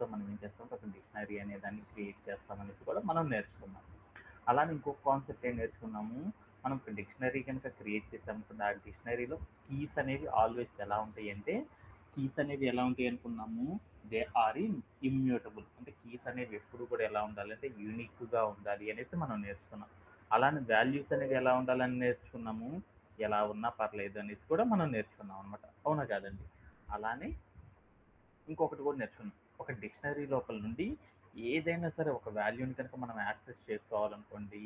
వాల్యూస్తో మనం ఏం చేస్తాం, ఒక డిక్షనరీ అనే దాన్ని క్రియేట్ చేస్తామనేసి కూడా మనం నేర్చుకున్నాం. అలానే ఇంకొక కాన్సెప్ట్ ఏం నేర్చుకున్నాము, మనం ఒక డిక్షనరీ కనుక క్రియేట్ చేసామనుకున్న ఆ డిక్షనరీలో కీస్ అనేవి ఆల్వేస్ ఎలా ఉంటాయి అంటే, కీస్ అనేవి ఎలా ఉంటాయి అనుకున్నాము, దే ఆర్ ఇమ్యూటబుల్. అంటే కీస్ అనేవి ఎప్పుడు కూడా ఎలా ఉండాలి అంటే యూనిక్గా ఉండాలి అనేసి మనం నేర్చుకున్నాం. అలానే వాల్యూస్ అనేవి ఎలా ఉండాలని నేర్చుకున్నాము, ఎలా ఉన్నా పర్లేదు అనేసి కూడా మనం నేర్చుకున్నాం అనమాట. అవునా కాదండి? అలానే ఇంకొకటి కూడా నేర్చుకున్నాం, ఒక డిక్షనరీ లోపల నుండి ఏదైనా సరే ఒక వాల్యూని కనుక మనం యాక్సెస్ చేసుకోవాలనుకోండి,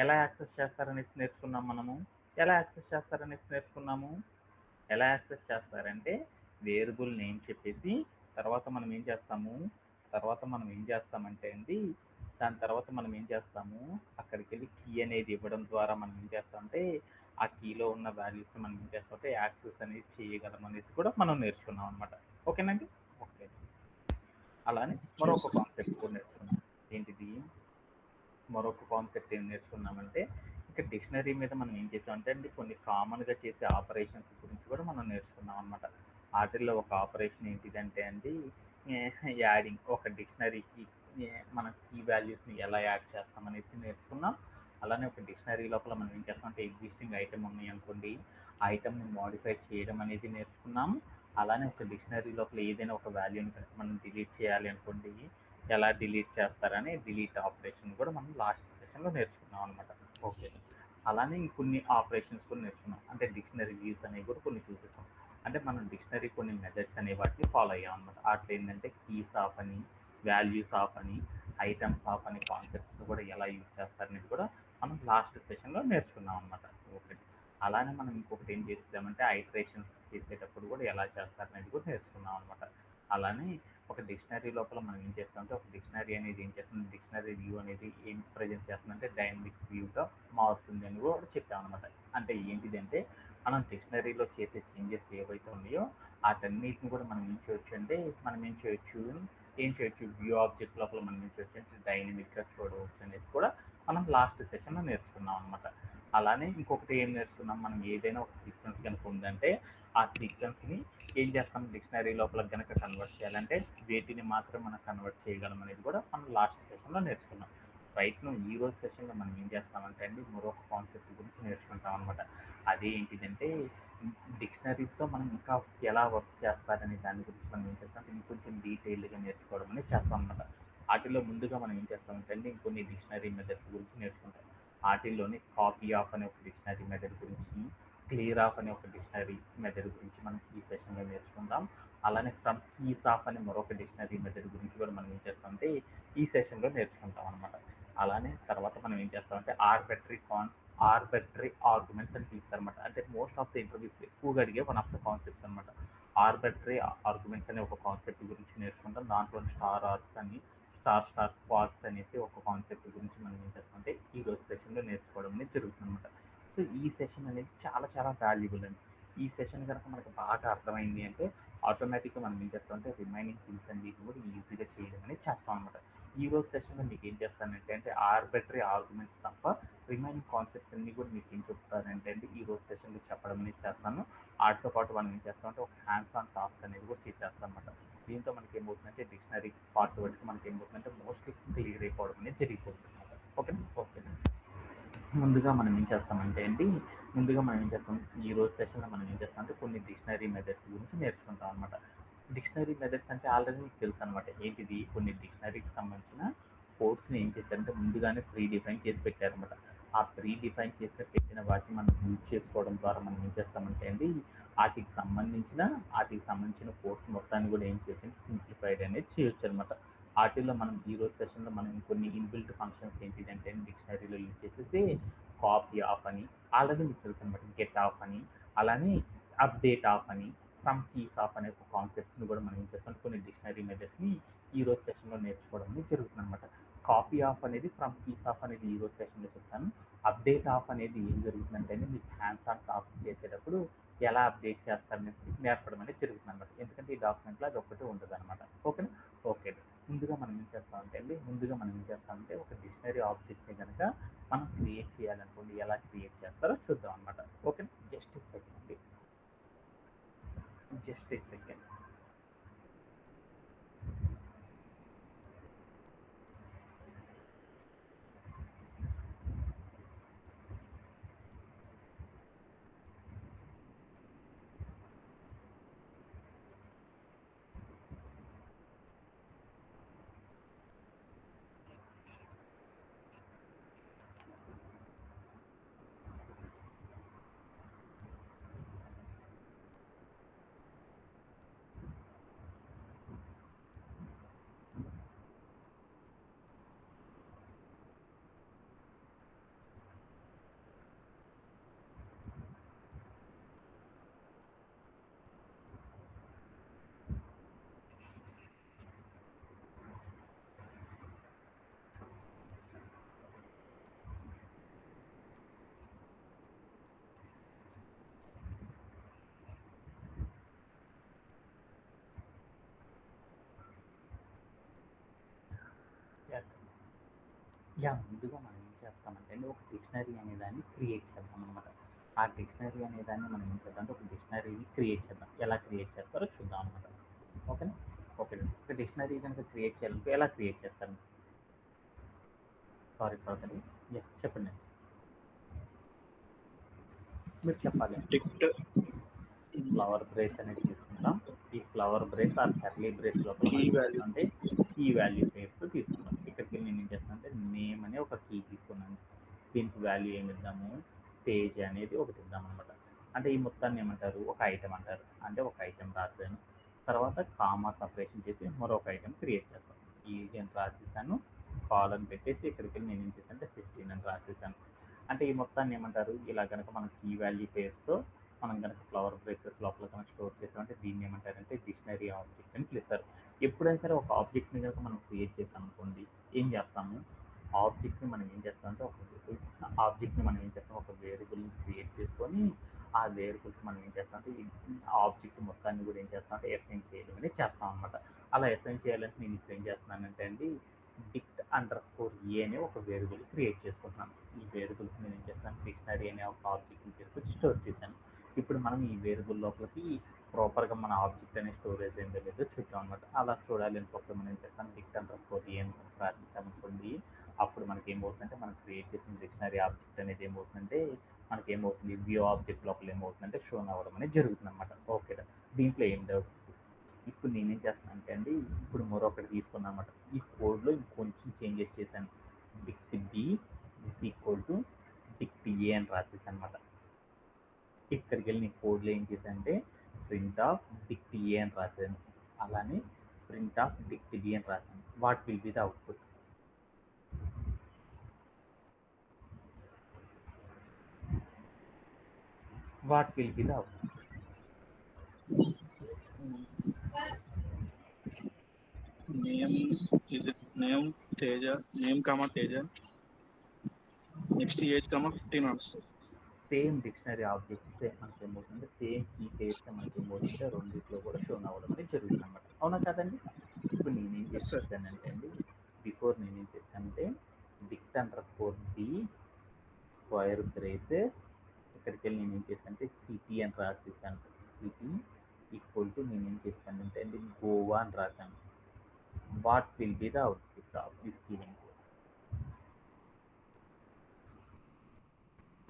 ఎలా యాక్సెస్ చేస్తారనేసి నేర్చుకున్నాం మనము. ఎలా యాక్సెస్ చేస్తారనేసి నేర్చుకున్నాము. ఎలా యాక్సెస్ చేస్తారంటే వేరియబుల్ నేమ్ చెప్పేసి తర్వాత మనం ఏం చేస్తామంటే అండి, దాని తర్వాత మనం ఏం చేస్తాము, అక్కడికి వెళ్ళి కీ అనేది ఇవ్వడం ద్వారా మనం ఏం చేస్తామంటే ఆ కీలో ఉన్న వాల్యూస్ని మనం ఏం చేస్తామంటే యాక్సెస్ అనేది చేయగలం అనేసి కూడా మనం నేర్చుకున్నాం అనమాట. ఓకేనండి? ఓకే. అలానే మరొక కాన్సెప్ట్ కూడా నేర్చుకున్నాం. ఏంటిది? మరొక కాన్సెప్ట్ ఏం నేర్చుకున్నామంటే, ఇంకా డిక్షనరీ మీద మనం ఏం చేసామంటే అండి, కొన్ని కామన్గా చేసే ఆపరేషన్స్ గురించి కూడా మనం నేర్చుకున్నాం అనమాట. వాటిల్లో ఒక ఆపరేషన్ ఏంటిదంటే అండి, యాడింగ్. ఒక డిక్షనరీకి మన కీ వాల్యూస్ని ఎలా యాడ్ చేస్తామనేసి నేర్చుకున్నాం. అలానే ఒక డిక్షనరీ లోపల మనం ఏం చేస్తామంటే ఎగ్జిస్టింగ్ ఐటమ్ ఉన్నాయి అనుకోండి, ఆ ఐటమ్ని మాడిఫై చేయడం అనేది నేర్చుకున్నాము. అలానే ఒక డిక్షనరీ లోపల ఏదైనా ఒక వాల్యూని కనుక మనం డిలీట్ చేయాలి అనుకోండి, ఎలా డిలీట్ చేస్తారని డిలీట్ ఆపరేషన్ కూడా మనం లాస్ట్ సెషన్లో నేర్చుకున్నాం అనమాట. ఓకే. అలానే ఇంకొన్ని ఆపరేషన్స్ కూడా నేర్చుకున్నాం. అంటే డిక్షనరీ వ్యూస్ అనేవి కూడా కొన్ని చూసేసాం. అంటే మనం డిక్షనరీ కొన్ని మెథడ్స్ అనే వాటిని ఫాలో అయ్యాం అనమాట. అట్లా ఏంటంటే కీస్ ఆఫ్ అని, వాల్యూస్ ఆఫ్ అని, ఐటమ్స్ ఆఫ్ అని కాన్సెప్ట్స్ని కూడా ఎలా యూజ్ చేస్తారనేది కూడా మనం లాస్ట్ సెషన్లో నేర్చుకున్నాం అనమాట. ఓకే. అలానే మనం ఇంకొకటి ఏం చేసామంటే ఐటరేషన్స్ చేసేటప్పుడు కూడా ఎలా చేస్తారనేది కూడా నేర్చుకున్నాం అనమాట. అలానే ఒక డిక్షనరీ లోపల మనం ఏం చేస్తామంటే, ఒక డిక్షనరీ అనేది ఏం చేస్తుంది, డిక్షనరీ వ్యూ అనేది ఏం ప్రజెంట్ చేస్తుందంటే డైనమిక్ వ్యూగా మారుతుంది అని కూడా చెప్పామన్నమాట. అంటే ఏంటిదంటే మనం డిక్షనరీలో చేసే చేంజెస్ ఏవైతే ఉన్నాయో వాటన్నిటిని కూడా మనం ఏం చేయొచ్చు వ్యూ ఆబ్జెక్ట్ లోపల మనం ఏం చేయొచ్చు అంటే డైనమిక్గా చూడవచ్చు అనేసి కూడా మనం లాస్ట్ సెషన్లో నేర్చుకున్నాం అనమాట. అలానే ఇంకొకటి ఏం నేర్చుకున్నాం, మనం ఏదైనా ఒక సీక్వెన్స్ కనుక ఉందంటే ఆ సీక్వెన్స్ని ఏం చేస్తాం, డిక్షనరీ లోపల కనుక కన్వర్ట్ చేయాలంటే వేటిని మాత్రం మనం కన్వర్ట్ చేయగలం అనేది కూడా మనం లాస్ట్ సెషన్లో నేర్చుకున్నాం. రైట్ నువ్వు ఈ రోజు సెషన్లో మనం ఏం చేస్తామంటే అండి, మరొక కాన్సెప్ట్ గురించి నేర్చుకుంటాం అనమాట. అదే ఏంటిదంటే డిక్షనరీస్తో మనం ఇంకా ఎలా వర్క్ చేస్తారనే దాని గురించి మనం ఏం చేస్తామంటే ఇంకొంచెం డీటెయిల్డ్గా నేర్చుకోవడం అనేది చేస్తాం అనమాట. వాటిలో ముందుగా మనం ఏం చేస్తామంటే అండి, ఇంకొన్ని డిక్షనరీ మెథడ్స్ గురించి నేర్చుకుంటాం. వాటిల్లోని కాపీ ఆఫ్ అనే ఒక డిక్షనరీ మెథడ్ గురించి, క్లియర్ ఆఫ్ అనే ఒక డిక్షనరీ మెథడ్ గురించి మనం ఈ సెషన్లో నేర్చుకుందాం. అలానే ఫ్రమ్ కీస్ ఆఫ్ అనే మరొక డిక్షనరీ మెథడ్ గురించి కూడా మనం ఏం చేస్తామంటే ఈ సెషన్లో నేర్చుకుంటాం అనమాట. అలానే తర్వాత మనం ఏం చేస్తామంటే ఆర్బిటరీ ఆర్గ్యుమెంట్స్ అని తీస్తారనమాట. అంటే మోస్ట్ ఆఫ్ ద ఇంటర్వ్యూస్ ఎక్కువగా అడిగే వన్ ఆఫ్ ద కాన్సెప్ట్స్ అనమాట. ఆర్బిటరీ ఆర్గ్యుమెంట్స్ అనే ఒక కాన్సెప్ట్ గురించి నేర్చుకుంటాం. దాంట్లో స్టార్ ఆర్క్స్ అని, స్టార్ క్వాడ్స్ అనేసి ఒక కాన్సెప్ట్ గురించి మనం ఏం చేస్తామంటే ఈ రోజు సెషన్లో నేర్చుకోవడం అనేది జరుగుతుంది అనమాట. సో ఈ సెషన్ అనేది చాలా చాలా వాల్యుబుల్ అండి. ఈ సెషన్ కనుక మనకు బాగా అర్థమైంది అంటే ఆటోమేటిక్గా మనం ఏం చేస్తామంటే రిమైనింగ్ థింగ్స్ అన్నిటిని కూడా ఈజీగా చేయడం అనేది చేస్తాం అనమాట. ఈ రోజు సెషన్లో మీకు ఏం చేస్తానంటే అంటే ఆర్బిటరీ ఆర్గ్యుమెంట్స్ తప్ప రిమైనింగ్ కాన్సెప్ట్స్ అన్ని కూడా మీకు ఏం చెప్తారంటే అండి ఈ రోజు సెషన్లో చెప్పడం అనేది చేస్తాను. వాటితో పాటు మనం ఏం చేస్తామంటే ఒక హ్యాండ్స్ ఆన్ టాస్క్ అనేది కూడా చేసేస్తాం అనమాట. దీంతో మనకి ఏమవుతుందంటే డిక్షనరీ పార్ట్ వరకు మనకి ఏమవుతుందంటే మోస్ట్లీ క్లియర్ అయిపోవడం అనేది జరిగిపోతుంది అనమాట. ఓకేనా? ఓకేనా. ముందుగా మనం ఏం చేస్తాం, ఈ రోజు సెషన్లో మనం ఏం చేస్తామంటే కొన్ని డిక్షనరీ మెథడ్స్ గురించి నేర్చుకుంటాం అనమాట. డిక్షనరీ మెథడ్స్ అంటే ఆల్రెడీ మీకు తెలుసు అనమాట. ఏంటిది, కొన్ని డిక్షనరీకి సంబంధించిన కోడ్స్ని ఏం చేశారంటే ముందుగానే ప్రీ డిఫైన్ చేసి పెట్టారనమాట. ఆ ప్రీ డిఫైన్ చేసి పెట్టిన వాటిని మనం యూజ్ చేసుకోవడం ద్వారా మనం ఏం చేస్తామంటే అండి వాటికి సంబంధించిన కోర్స్ మొత్తాన్ని కూడా ఏం చేయొచ్చు అంటే సింప్లిఫైడ్ అనేది చేయొచ్చు అనమాట. వాటిల్లో మనం ఈ రోజు సెషన్లో మనం కొన్ని ఇన్బిల్ట్ ఫంక్షన్స్ ఏంటిదంటే డిక్షనరీలో యూజ్ చేసేసి కాపీ ఆఫ్ అని ఆల్రెడీ మీకు తెలుసు అనమాట, గెట్ ఆఫ్ అని, అలానే అప్డేట్ ఆఫ్ అని, ఫ్రమ్ కీస్ ఆఫ్ అనే ఒక కాన్సెప్ట్స్ని కూడా మనం ఏం చేస్తాం కొన్ని డిక్షనరీ మెథడ్స్ని ఈ రోజు సెషన్లో నేర్చుకోవడం అనేది జరుగుతుంది అనమాట. కాపీ ఆఫ్ అనేది, ఫ్రమ్ కీస్ ఆఫ్ అనేది ఈ రోజు సెషన్లో చెప్తాను. అప్డేట్ ఆఫ్ అనేది ఏం జరుగుతుందంటే మీకు హ్యాండ్స్ ఆన్ టాస్క్ చేసేటప్పుడు ఎలా అప్డేట్ చేస్తారనేది నేర్పడం అనేది జరుగుతుంది అనమాట. ఎందుకంటే ఈ డాక్యుమెంట్లో అది ఒకటి ఉంటుంది అనమాట. ఓకేనా? ఓకే. ముందుగా మనం ఏం చేస్తామంటే ఒక డిక్షనరీ ఆబ్జెక్ట్ని కనుక మనం క్రియేట్ చేయాలనుకోండి, ఎలా క్రియేట్ చేస్తారో చూద్దాం అనమాట. Okay, just a second. ముందుగా మనం ఏం చేస్తామంటే అండి, ఒక డిక్షనరీ అనే దాన్ని క్రియేట్ చేద్దాం అనమాట. ఆ డిక్షనరీ అనే దాన్ని మనం ఏం చేద్దాం అంటే, ఒక డిక్షనరీని క్రియేట్ చేద్దాం. ఎలా క్రియేట్ చేస్తారో చూద్దాం అనమాట. ఓకేనా? ఓకే. ఒక డిక్షనరీ కనుక క్రియేట్ చేయాలంటే ఎలా క్రియేట్ చేస్తారు? Sorry for that. చెప్పండి. మీరు చెప్పాలి. డిక్ట్ ఫ్లవర్ బ్రేస్ అనేది తీసుకుంటాం. ఈ ఫ్లవర్ బ్రేస్ ఆ కర్లీ బ్రేస్ లోపల కీ మనం వాల్యూ అంటే కీ వాల్యూ పేరుతో తీసుకుంటాం. ఇక్కడికి నేను ఏం చేస్తాను అంటే నేమ్ అనే ఒక కీ తీసుకున్నాను. దీనికి వాల్యూ ఏమి ఇద్దాము, పేజ్ అనేది ఒకటి ఇద్దాం అనమాట. అంటే ఈ మొత్తాన్ని ఏమంటారు, ఒక ఐటెం అంటారు. అంటే ఒక ఐటెం రాశాను, తర్వాత కామా సపరేషన్ చేసి మరొక ఐటెం క్రియేట్ చేస్తాను. ఈజీ అని రాసేసాను, కాలన్ పెట్టేసి ఇక్కడికి నేను ఏం చేశాను అంటే 15 అని రాసేసాను. అంటే ఈ మొత్తాన్ని ఏమంటారు, ఇలా కనుక మనం కీ వాల్యూ పేర్స్తో మనం కనుక ఫ్లవర్ బ్రేసెస్ లోపల కనుక స్టోర్ చేసామంటే దీన్ని ఏమంటారంటే డిక్షనరీ ఆబ్జెక్ట్ అని పిలుస్తారు. ఎప్పుడైనా సరే ఒక ఆబ్జెక్ట్ని కనుక మనం క్రియేట్ చేసాం అనుకోండి, ఏం చేస్తాము, ఆబ్జెక్ట్ని మనం ఏం చేస్తామంటే ఒక వేరియబుల్ని క్రియేట్ చేసుకొని ఆ వేరియబుల్కి మనం ఏం చేస్తామంటే ఈ ఆబ్జెక్ట్ మొత్తాన్ని కూడా ఏం చేస్తామంటే అసైన్ చేయడం అనేది చేస్తాం అనమాట. అలా అసైన్ చేయాలంటే నేను ఇప్పుడు ఏం చేస్తున్నానంటే అండి, dict_a అనే ఒక వేరియబుల్ క్రియేట్ చేసుకుంటున్నాను. ఈ వేరియబుల్కి నేను ఏం చేస్తాను, డిక్షనరీ అనే ఒక ఆబ్జెక్ట్ని తీసుకొచ్చి స్టోర్ చేశాను. ఇప్పుడు మనం ఈ వేరియబుల్ లోపలికి ప్రాపర్గా మన ఆబ్జెక్ట్ అనే స్టోరేజ్ ఏందో లేదో చూద్దాం అనమాట. అలా చూడాలి అనుకోకపోతే మనం ఏం చేస్తాం, dict_a అని రాసేసామనుకోండి, అప్పుడు మనకి ఏమవుతుందంటే మనం క్రియేట్ చేసిన డిక్షనరీ ఆబ్జెక్ట్ అనేది ఏమవుతుందంటే మనకి ఏమవుతుంది, వ్యూ ఆబ్జెక్ట్ లోపల ఏమవుతుందంటే షోన్ అవ్వడం అనేది జరుగుతుంది అనమాట. ఓకే, దీంట్లో ఏం డౌట్. ఇప్పుడు నేనేం చేస్తాను అంటే అండి, ఇప్పుడు మరొకటి తీసుకున్నాను అనమాట. ఈ కోడ్లో ఇంకొంచెం చేంజెస్ చేశాను. dict_b = dict_a అని రాసేసాను అనమాట. ఇక్కడికి వెళ్ళి నేను కోడ్లో ఏం చేశాను అంటే print_dict_a అని రాశాను. అలానే print_dict_b అని రాశాను. What will be the output? What will be the output? Name is it name Teja, name comma Teja, next age comma 15 వస్తుంది. సేమ్ డిక్షనరీ ఆబ్జెక్ట్స్ మనకి ఏమవుతుందంటే సేమ్ కీ పేర్స్ మనకి ఏమవుతుందంటే రెండిట్లో కూడా షోన్ అవ్వడం అనేది జరుగుతుంది అనమాట. అవునా కదండి? ఇప్పుడు నేనేం Yes, sir. చేస్తానంటే అండి, బిఫోర్ నేనేం చేస్తానంటే dict_b స్క్వేర్ బ్రేసెస్ ఇక్కడికి వెళ్ళి నేను ఏం చేస్తానంటే సిటీ అని రాసేసాను. సిటీ = నేను ఏం చేస్తానంటే అండి గోవా అని రాశాను. What will be the output of this giving?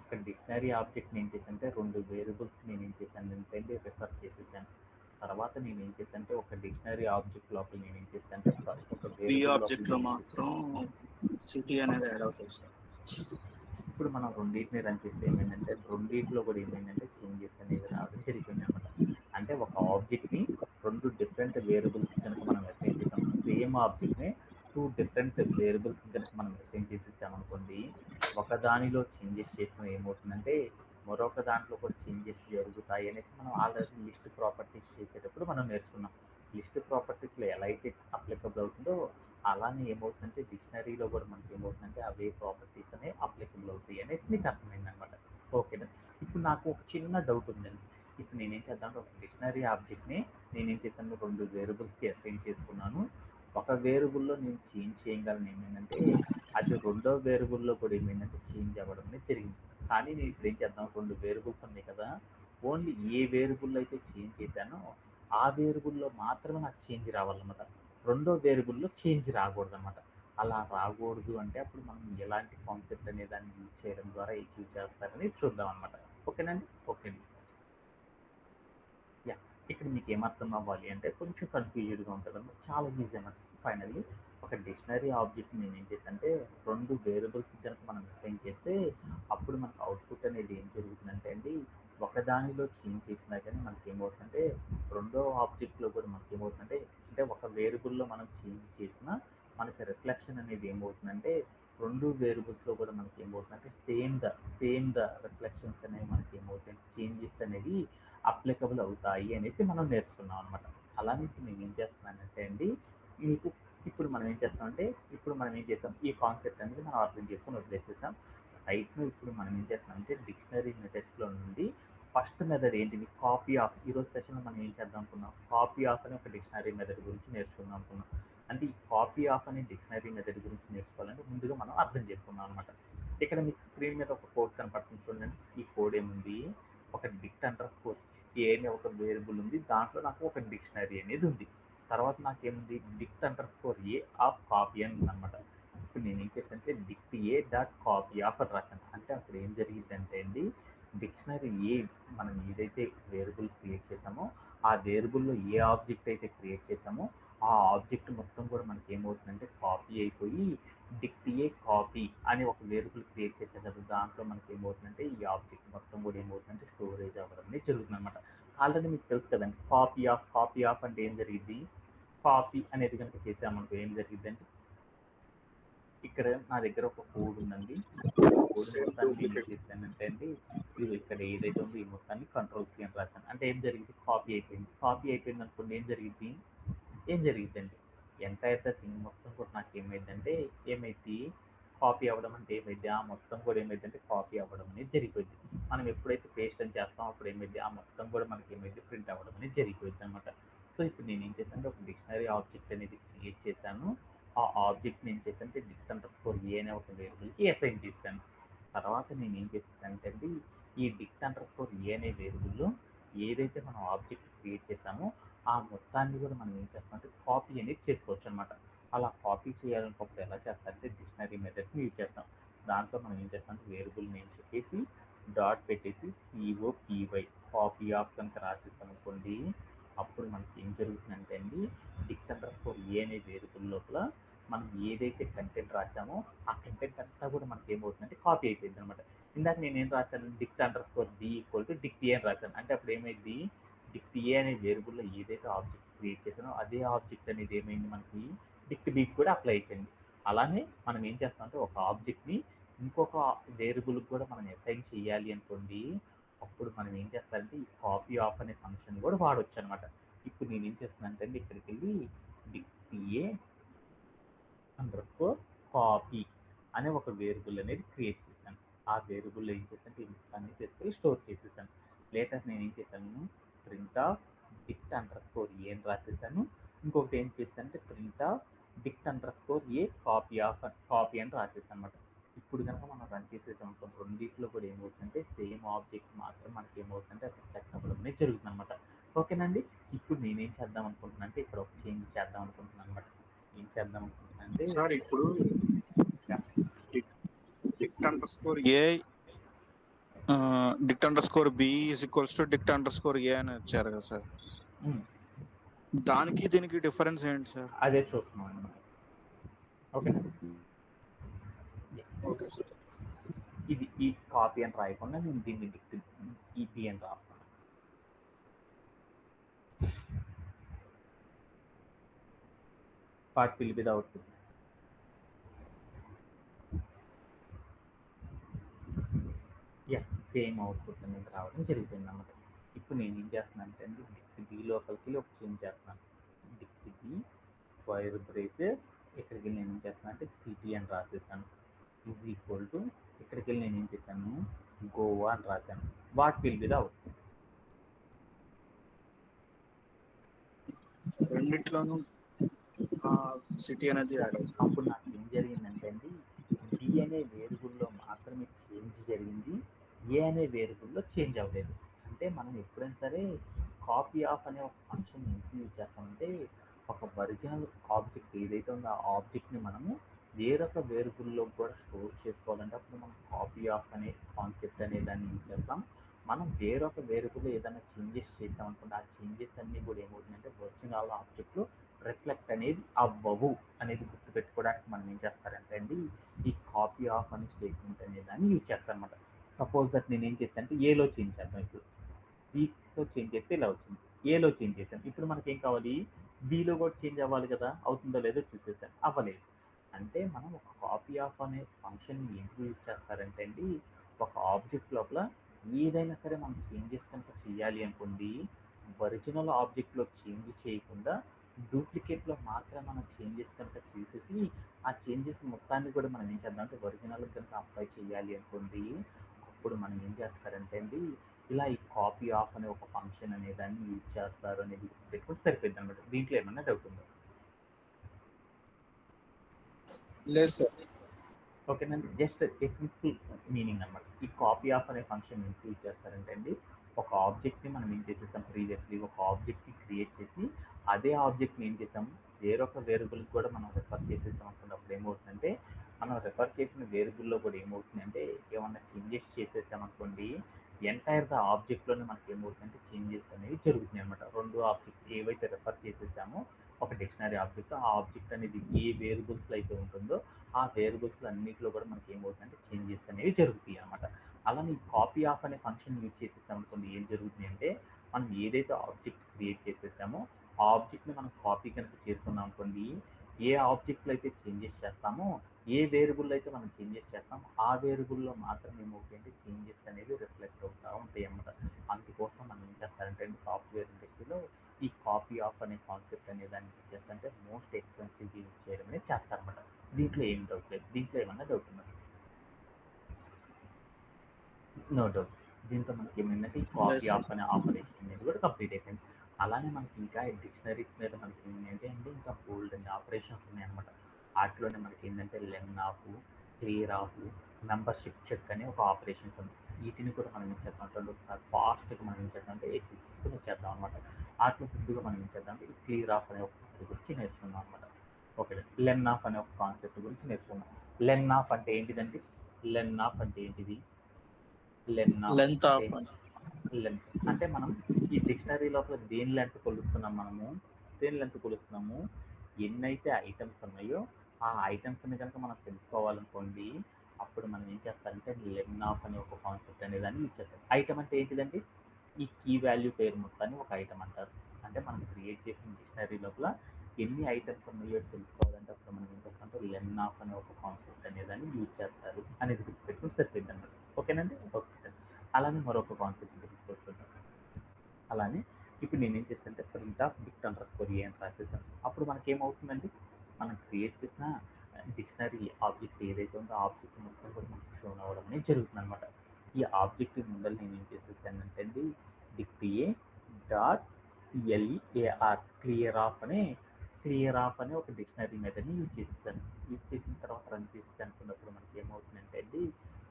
ఒక డిక్షనరీ ఆబ్జెక్ట్ ఏం చేశానంటే రెండు వేరియబుల్స్ నేను ఏం చేశాను అంటే రిఫర్ చేసేసాను. తర్వాత నేను ఏం చేశానంటే ఒక డిక్షనరీ ఆబ్జెక్ట్ లోపల నేను ఏం చేశానంటే ఒక బి వేరియబుల్ ఆబ్జెక్ట్ లో మాత్రం సిటీ అనేది యాడ్ అవుతుంది సార్. ఇప్పుడు మనం రెండింటిని రన్ చేస్తే ఏమైందంటే రెండింటిలో కూడా ఏమైందంటే చేంజెస్ అనేవి రావడం జరిగింది అనమాట. అంటే ఒక ఆబ్జెక్ట్ని రెండు డిఫరెంట్ వేరియబుల్స్ కనుక మనం అసైన్ చేసాం, సేమ్ ఆబ్జెక్ట్ని 2 డిఫరెంట్ వేరియబుల్స్ కనుక మనం అసైన్ చేసేసామనుకోండి, ఒక దానిలో చేంజెస్ చేసిన ఏమవుతుందంటే మరొక దాంట్లో కూడా చేంజెస్ జరుగుతాయి అనేసి మనం ఆల్రెడీ లిస్ట్ ప్రాపర్టీస్ చేసేటప్పుడు మనం నేర్చుకున్నాం. లిస్ట్ ప్రాపర్టీస్లో ఎలా అయితే అప్లికబుల్ అవుతుందో అలానే ఏమవుతుందంటే డిక్షనరీలో కూడా మనకి ఏమవుతుందంటే అవే ప్రాపర్టీస్ అనేవి అప్లికబుల్ అవుతాయి అనేసి మీకు అర్థమైందనమాట. ఓకేనా? ఇప్పుడు నాకు ఒక చిన్న డౌట్ ఉందండి. ఇప్పుడు నేనేం చేద్దాం, ఒక డిక్షనరీ ఆబ్జెక్ట్ని నేనేం చేశాను, రెండు వేరియబుల్స్కి అసైన్ చేసుకున్నాను. ఒక వేరియబుల్లో నేను చేంజ్ చేయగలను ఏమైందంటే అది రెండో వేరియబుల్లో కూడా ఏమైందంటే చేంజ్ అవ్వడం అనేది జరిగింది. కానీ నేను ఇప్పుడు ఏం చేద్దాం, రెండు వేరియబుల్స్ ఉన్నాయి కదా, ఓన్లీ ఏ వేరియబుల్లో అయితే చేంజ్ చేశానో ఆ వేరియబుల్లో మాత్రమే నాకు చేంజ్ రావాలన్నమాట. రెండో వేరియబుల్లో చేంజ్ రాకూడదు అనమాట. అలా రాకూడదు అంటే అప్పుడు మనం ఎలాంటి కాన్సెప్ట్ అనే దాన్ని యూజ్ చేయడం ద్వారా అచీవ్ చేస్తారని చూద్దాం అనమాట. ఓకేనండి? ఓకే అండి. ఇక్కడ మీకు ఏమర్థం అవ్వాలి అంటే కొంచెం కన్ఫ్యూజ్డ్గా ఉంటుంది అనమాట. చాలా ఈజీ అనమాట. ఫైనల్లీ ఒక డిక్షనరీ ఆబ్జెక్ట్ నేను ఏం చేశానంటే రెండు వేరియబుల్స్ కనుక మనం అసైన్ చేస్తే అప్పుడు మనకు అవుట్పుట్ అనేది ఏం జరుగుతుందంటే అండి, ఒకదానిలో చేంజ్ చేసినా కానీ మనకి ఏమవుతుందంటే రెండో ఆబ్జెక్ట్లో కూడా మనకి ఏమవుతుందంటే అంటే ఒక వేరియబుల్లో మనం చేంజ్ చేసినా మనకి రిఫ్లెక్షన్ అనేది ఏమవుతుందంటే రెండు వేరియబుల్స్లో కూడా మనకి ఏమవుతుందంటే సేమ్ ద రిఫ్లెక్షన్స్ అనేవి మనకి ఏమవుతాయి, చేంజెస్ అనేవి అప్లికబుల్ అవుతాయి అనేసి మనం నేర్చుకున్నాం అనమాట. అలానే ఇప్పుడు నేను ఏం చేస్తున్నానంటే అండి, మీకు ఇప్పుడు మనం ఏం చేస్తాం, ఈ కాన్సెప్ట్ అనేది మనం అర్థం చేసుకొని వదిలేసేసాం. రైట్ను ఇప్పుడు మనం ఏం చేస్తామంటే డిక్షనరీ మెథడ్స్లో నుండి ఫస్ట్ మెథడ్ ఏంటిది, కాపీ ఆఫ్. ఈరోజు సెషన్లో మనం ఏం చేద్దాం అనుకున్నాం, కాపీ ఆఫ్ అనే ఒక డిక్షనరీ మెథడ్ గురించి నేర్చుకుందాం అనుకున్నాం. అంటే ఈ కాపీ ఆఫ్ అనే డిక్షనరీ మెథడ్ గురించి నేర్చుకోవాలంటే ముందుగా మనం అర్థం చేసుకున్నాం అనమాట. ఇక్కడ మీకు స్క్రీన్ మీద ఒక కోడ్ కనపడుతుంది చూడండి. ఈ కోడ్ ఏముంది, ఒక డిక్ట్ అండర్ స్కోర్ ఏ అనే ఒక వేరియబుల్ ఉంది, దాంట్లో నాకు ఒక డిక్షనరీ అనేది ఉంది. తర్వాత నాకేముంది, dict underscore a of copy అని ఉందన్నమాట. ఇప్పుడు నేను ఏం చేశానంటే dict a dot copy of అని రాశాను. అంటే అప్పుడు ఏం జరిగిందంటే అండి, డిక్షనరీ ఏ మనం ఏదైతే వేరియబుల్ క్రియేట్ చేసామో ఆ వేరియబుల్లో ఏ ఆబ్జెక్ట్ అయితే క్రియేట్ చేసామో ఆ ఆబ్జెక్ట్ మొత్తం కూడా మనకి ఏమవుతుందంటే కాపీ అయిపోయి డిక్ట్ ఏ కాపీ అని ఒక వేరియబుల్ క్రియేట్ చేసేటప్పుడు దాంట్లో మనకి ఏమవుతుందంటే ఈ ఆబ్జెక్ట్ మొత్తం కూడా ఏమవుతుందంటే స్టోరేజ్ అవ్వడం అనేది జరుగుతుంది అనమాట. ఆల్రెడీ మీకు తెలుసు కదండి, కాపీ ఆఫ్ అంటే ఏం జరిగింది, కాపీ అనేది కనుక చేసామనుకో ఏం జరిగిందంటే ఇక్కడ నా దగ్గర ఒక కోడ్ ఉందండి. కోడ్ మొత్తాన్ని నేను ఏం చేశానంటే అండి, ఇది ఇక్కడ ఏదైతే ఉందో ఈ మొత్తాన్ని కంట్రోల్-C అని రాశాను. అంటే ఏం జరిగింది, కాపీ అయిపోయింది అనుకోండి, ఏం జరిగిద్దండి, ఎంటైర్ ద థింగ్ మొత్తం కూడా నాకు ఏమైంది కాపీ అవ్వడం అంటే ఏమైంది, ఆ మొత్తం కూడా ఏమైందంటే కాపీ అవ్వడం అనేది జరిగిపోయింది. మనం ఎప్పుడైతే పేస్ట్ అని చేస్తాం అప్పుడు ఏమైంది, ఆ మొత్తం కూడా మనకి ఏమైంది ప్రింట్ అవ్వడం అనేది జరిగిపోయింది అనమాట. సో ఇప్పుడు నేను ఏం చేశాను, ఒక డిక్షనరీ ఆబ్జెక్ట్ అనేది క్రియేట్ చేశాను. ఆ ఆబ్జెక్ట్ని ఏం చేశానంటే డిక్ట్ అండర్ స్కోర్ ఏ అనే ఒక వేరియబుల్కి అసైన్ చేశాను. తర్వాత నేను ఏం చేశానంటే అండి, ఈ డిక్ట్ అండర్ స్కోర్ ఏ అనే వేరియబుల్లో ఏదైతే మనం ఆబ్జెక్ట్ క్రియేట్ చేసామో ఆ మొత్తాన్ని కూడా మనం ఏం చేస్తామంటే కాపీ అనేది చేసుకోవచ్చు అనమాట. అలా కాపీ చేయాలనుకున్నప్పుడు ఎలా చేస్తారంటే డిక్షనరీ మెథడ్స్ని యూజ్ చేస్తాం. దాంట్లో మనం ఏం చేస్తామంటే వేరియబుల్ నేమ్ చెప్పేసి డాట్ పెట్టేసి COPY కాపీ ఆఫ్ కనుక రాసేస్తాం అనుకోండి, అప్పుడు మనకి ఏం జరుగుతుందంటే అండి, డిక్ట్ అండర్ స్కోర్ ఏ అనే వేరియబుల్ లోపల మనం ఏదైతే కంటెంట్ రాసామో ఆ కంటెంట్ అంతా కూడా మనకి ఏమవుతుందంటే కాపీ అయిపోయింది అనమాట. ఇందాక నేను ఏం రాశాను, dict underscore B = dict a అని రాశాను. అంటే అప్పుడు ఏమైంది, డిక్ట్ ఏ అనే వేరియబుల్లో ఏదైతే ఆబ్జెక్ట్ క్రియేట్ చేసానో అదే ఆబ్జెక్ట్ అనేది ఏమైంది మనకి డిక్ట్ బికి కూడా అప్లై అయిపోయింది. అలానే మనం ఏం చేస్తామంటే ఒక ఆబ్జెక్ట్ని ఇంకొక వేరియబుల్కి కూడా మనం అసైన్ చేయాలి అనుకోండి, అప్పుడు మనం ఏం చేస్తారంటే ఈ కాపీ ఆఫ్ అనే ఫంక్షన్ కూడా వాడవచ్చు అనమాట. ఇప్పుడు నేను ఏం చేస్తున్నానంటే అండి, ఇక్కడికి వెళ్ళి డిక్ట్ ఏ అండర్ స్కోర్ కాపీ అనే ఒక వేరియబుల్ అనేది క్రియేట్ చేశాను. ఆ వేరియబుల్లో ఏం చేశానంటే ఈ మొత్తాన్ని తీసుకొని స్టోర్ చేసేసాను. లేటర్ నేను ఏం చేశాను, print of dict underscore a అని రాసేసాను. ఇంకొకటి ఏం చేశానంటే print of dict underscore a copy అని రాసేసాను అనమాట. ఇప్పుడు కనుక మనం రన్ చేసేసాం అనుకోండి, రెండింటిలో కూడా ఏమవుతుందంటే సేమ్ ఆబ్జెక్ట్ మాత్రం మనకి ఏమవుతుందంటే అది రిఫ్లెక్ట్ అవ్వడం అనేది జరుగుతుంది అనమాట. ఓకేనండి. ఇప్పుడు నేనేం చేద్దాం అనుకుంటున్నాను అంటే ఇక్కడ ఒక చేంజ్ చేద్దాం అనుకుంటున్నాను అనమాట. ఏం చేద్దాం అనుకుంటున్నాను అంటే సార్ ఇప్పుడు dict underscore a dict underscore B = dict underscore a అని వచ్చారు కదా సార్, దానికి దీనికి డిఫరెన్స్ ఏంటి సార్? అదే చూస్తున్నాం అనమాట. ఓకేనా, ఓకే సార్. ఇది ఈ కాపీ అని రాయకుండా నేను దీన్ని డిక్ట్ B అని రాస్తాను. Part fill with output. Same output అనేది రావడం జరిగిపోయింది అన్నమాట. ఇప్పుడు నేను ఏం చేస్తున్నాను అంటే అండి, డిక్ట్ B లోపలికి ఒక చేంజ్ చేస్తున్నాను. డిక్ట్ B స్క్వేర్ బ్రేసెస్ ఇక్కడికి నేను ఏం చేస్తున్నాను అంటే సిటీ అని రాసేసాను. = ఇక్కడికి వెళ్ళి నేను ఏం చేశాను, గోవా అని రాశాను. What will be the output? రెండిట్లోనూ సిటీ అనేది యాడ్ అవుతుంది. అప్పుడు నాకు ఏం జరిగిందంటే అండి, B అనే వేరియబుల్లో మాత్రమే చేంజ్ జరిగింది, ఏ అనే వేరియబుల్లో చేంజ్ అవ్వలేదు. అంటే మనం ఎప్పుడైనా సరే కాపీ ఆఫ్ అనే ఒక ఫంక్షన్ ఎందుకు యూజ్ చేస్తామంటే, ఒక ఒరిజినల్ ఆబ్జెక్ట్ ఏదైతే ఉందో ఆ ఆబ్జెక్ట్ని మనము వేరొక వేరియబుల్లో కూడా స్టోర్ చేసుకోవాలంటే అప్పుడు మనం కాపీ ఆఫ్ అనే కాన్సెప్ట్ అనే దాన్ని యూజ్ చేస్తాం. మనం వేరొక వేరియబుల్లో ఏదైనా చేంజెస్ చేసామనుకోండి, ఆ చేంజెస్ అన్నీ కూడా ఏమవుతుందంటే ఒరిజినల్ ఆబ్జెక్ట్లో రిఫ్లెక్ట్ అనేది అవ్వవు అనేది గుర్తుపెట్టుకోవడానికి మనం ఏం చేస్తారంటే అండి, ఈ కాపీ ఆఫ్ అనే స్టేట్మెంట్ అనే దాన్ని యూజ్ చేస్తారనమాట. సపోజ్ దట్ నేను ఏం చేస్తాను అంటే ఏలో చేంజ్ చేద్దాం. ఇప్పుడు బీలో చేంజ్ చేస్తే ఇలా వచ్చింది, ఏలో చేంజ్ చేశాను. ఇప్పుడు మనకి ఏం కావాలి, బీలో కూడా చేంజ్ అవ్వాలి కదా, అవుతుందో లేదో చూసేసాను, అవ్వలేదు. అంటే మనం ఒక కాపీ ఆఫ్ అనే ఫంక్షన్ ఎందుకు యూజ్ చేస్తారంటే అండి, ఒక ఆబ్జెక్ట్ లోపల ఏదైనా సరే మనం చేంజెస్ కనుక చేయాలి అనుకోండి, ఒరిజినల్ ఆబ్జెక్ట్లో చేంజ్ చేయకుండా డూప్లికేట్లో మాత్రమే మనం చేంజెస్ కనుక చేసేసి ఆ చేంజెస్ మొత్తాన్ని కూడా మనం ఏం చేద్దాం అంటే ఒరిజినల్ కనుక అప్లై చేయాలి అనుకోండి, అప్పుడు మనం ఏం చేస్తారంటే అండి, ఇలా ఈ కాపీ ఆఫ్ అనే ఒక ఫంక్షన్ అనే దాన్ని యూజ్ చేస్తారు అనేది పెట్టుకుంటే సరిపోయింది అనమాట. దీంట్లో ఏమన్నా డౌట్ ఉందా? లేదు సార్. ఓకేనండి. జస్ట్ ఏ సింపుల్ మీనింగ్ అనమాట. ఈ కాపీ ఆఫ్ అనే ఫంక్షన్ ఎందుకు యూజ్ చేస్తారంటే అండి, ఒక ఆబ్జెక్ట్‌ని మనం ఏం చేసేసాం ప్రీవియస్‌లీ ఒక ఆబ్జెక్ట్‌ని క్రియేట్ చేసి, అదే ఆబ్జెక్ట్‌ని ఏం చేసాం వేరొక వేరియబుల్‌కి కూడా మనం రెఫర్ చేసేసాం అనుకోండి. అప్పుడు ఏమవుతుందంటే, మనం రెఫర్ చేసిన వేరియబుల్‌లో కూడా ఏమవుతుందంటే, ఏమన్నా చేంజెస్ చేసేసామనుకోండి, ఎంటైర్ ఆబ్జెక్ట్‌లోనే మనకి ఏమవుతుందంటే చేంజెస్ అనేవి జరుగుతున్నాయి అనమాట. 2 ఆబ్జెక్ట్ ఏవైతే రెఫర్ చేసేసామో ఒక డిక్షనరీ ఆబ్జెక్ట్, ఆ ఆబ్జెక్ట్ అనేది ఏ వేరియబుల్స్‌లో అయితే ఉంటుందో ఆ వేరియబుల్స్ అన్నిటిలో కూడా మనకి ఏమవుతుందంటే చేంజెస్ అనేవి జరుగుతాయి అనమాట. అలానే కాపీ ఆఫ్ అనే ఫంక్షన్ యూజ్ చేసేసాం అనుకోండి ఏం జరుగుతుంది అంటే మనం ఏదైతే ఆబ్జెక్ట్ క్రియేట్ చేసేసామో ఆ ఆబ్జెక్ట్ని మనం కాపీ కనుక చేసుకున్నాం అనుకోండి, ఏ ఆబ్జెక్ట్లో అయితే చేంజెస్ చేస్తామో ఏ వేరియబుల్ అయితే మనం చేంజెస్ చేస్తామో ఆ వేరియబుల్లో మాత్రం ఏమవుతాయంటే చేంజెస్ అనేవి రిఫ్లెక్ట్ అవుతూ ఉంటాయి అన్నమాట. అందుకోసం మనం ఏం చేస్తారంటే సాఫ్ట్వేర్ ఇండస్ట్రీలో ఈ కాపీ ఆఫ్ అనే కాన్సెప్ట్ అనే దాన్ని ఏం చేస్తారంటే మోస్ట్ ఎక్స్పెన్సివ్ యూజ్ చేయడం అనేది చేస్తారన్నమాట. దీంట్లో ఏం డౌట్ లేదు. దీంట్లో ఏమన్నా డౌట్ ఉందా? No doubt. దీంతో మనకి ఏమైందంటే ఈ లేదు కాపీ సార్. ఆఫ్ అనే ఆపరేషన్ అనేది కూడా కంప్లీట్ అయిపోయింది. అలానే మనకి ఇంకా డిక్షనరీస్ మీద మనకి ఏంటంటే అండి ఇంకా బోల్డ్ అన్ని ఆపరేషన్స్ ఉన్నాయన్నమాట. వాటిలోనే మనకి ఏంటంటే len of, clear of, membership check అనే ఒక ఆపరేషన్స్ ఉంది. వీటిని కూడా మనం ఏం చేద్దాం అంటే ఒకసారి ఫాస్ట్గా మనం ఏం చేద్దాం అంటే తీసుకుని వచ్చేద్దాం అనమాట. వాటిలో ముందుగా మనం ఏం చేద్దాం అంటే ఈ క్లియర్ ఆఫ్ అనే ఒక దాని గురించి నేర్చుకుందాం అనమాట. ఓకే, లెన్ ఆఫ్ అనే ఒక కాన్సెప్ట్ గురించి నేర్చుకుందాం. లెన్ ఆఫ్ అంటే ఏంటిదండి? లెన్ ఆఫ్ అంటే ఏంటిది? లెన్ ఆఫ్ లెంత్ అంటే ఆఫ్ అని. లెంత్ అంటే మనం ఈ డిక్షనరీ లోపల దేని లెంత్ కొలుస్తున్నాం మనము? దేని లెంత్ కొలుస్తున్నాము? ఎన్నైతే ఐటమ్స్ ఉన్నాయో ఆ ఐటమ్స్ని కనుక మనం తెలుసుకోవాలనుకోండి, అప్పుడు మనం ఏం చేస్తారంటే లెన్ ఆఫ్ అనే ఒక కాన్సెప్ట్ అనే దాన్ని యూజ్ చేస్తాం. ఐటమ్ అంటే ఏంటిదండి? ఈ కీ వాల్యూ పేరు మొత్తాన్ని ఒక ఐటమ్ అంటారు. అంటే మనం క్రియేట్ చేసిన డిక్షనరీ లోపల ఎన్ని ఐటమ్స్ ఉన్నాయో తెలుసుకోవాలంటే అప్పుడు మనం ఏం చేస్తామంటే లెన్ ఆఫ్ అనే ఒక కాన్సెప్ట్ అనే దాన్ని యూజ్ చేస్తారు అనేది గుర్తుపెట్టుకుని సరిపోయింది అనమాట. ఓకేనండి? ఓకే. అలానే మరొక కాన్సెప్ట్ గురించి చూద్దాం. అలానే ఇప్పుడు నేనేం చేస్తానంటే print of dict underscore a అని రాసేసాను. అప్పుడు మనకేమవుతుందండి, మనం క్రియేట్ చేసిన డిక్షనరీ ఆబ్జెక్ట్ ఏదైతే ఉందో ఆ ఆబ్జెక్ట్ మొత్తం కూడా మనకు షోన్ అవ్వడం అనేది జరుగుతుంది అనమాట. ఈ ఆబ్జెక్ట్ ముందర నేను ఏం చేసేసానంటే అండి డిక్ట్ a dot CLEAR clear of అనే ఒక డిక్షనరీ మెథడ్ని యూజ్ చేసేసాను. యూజ్ చేసిన తర్వాత రన్ చేసేసి అనుకున్నప్పుడు మనకి ఏమవుతుందంటే అండి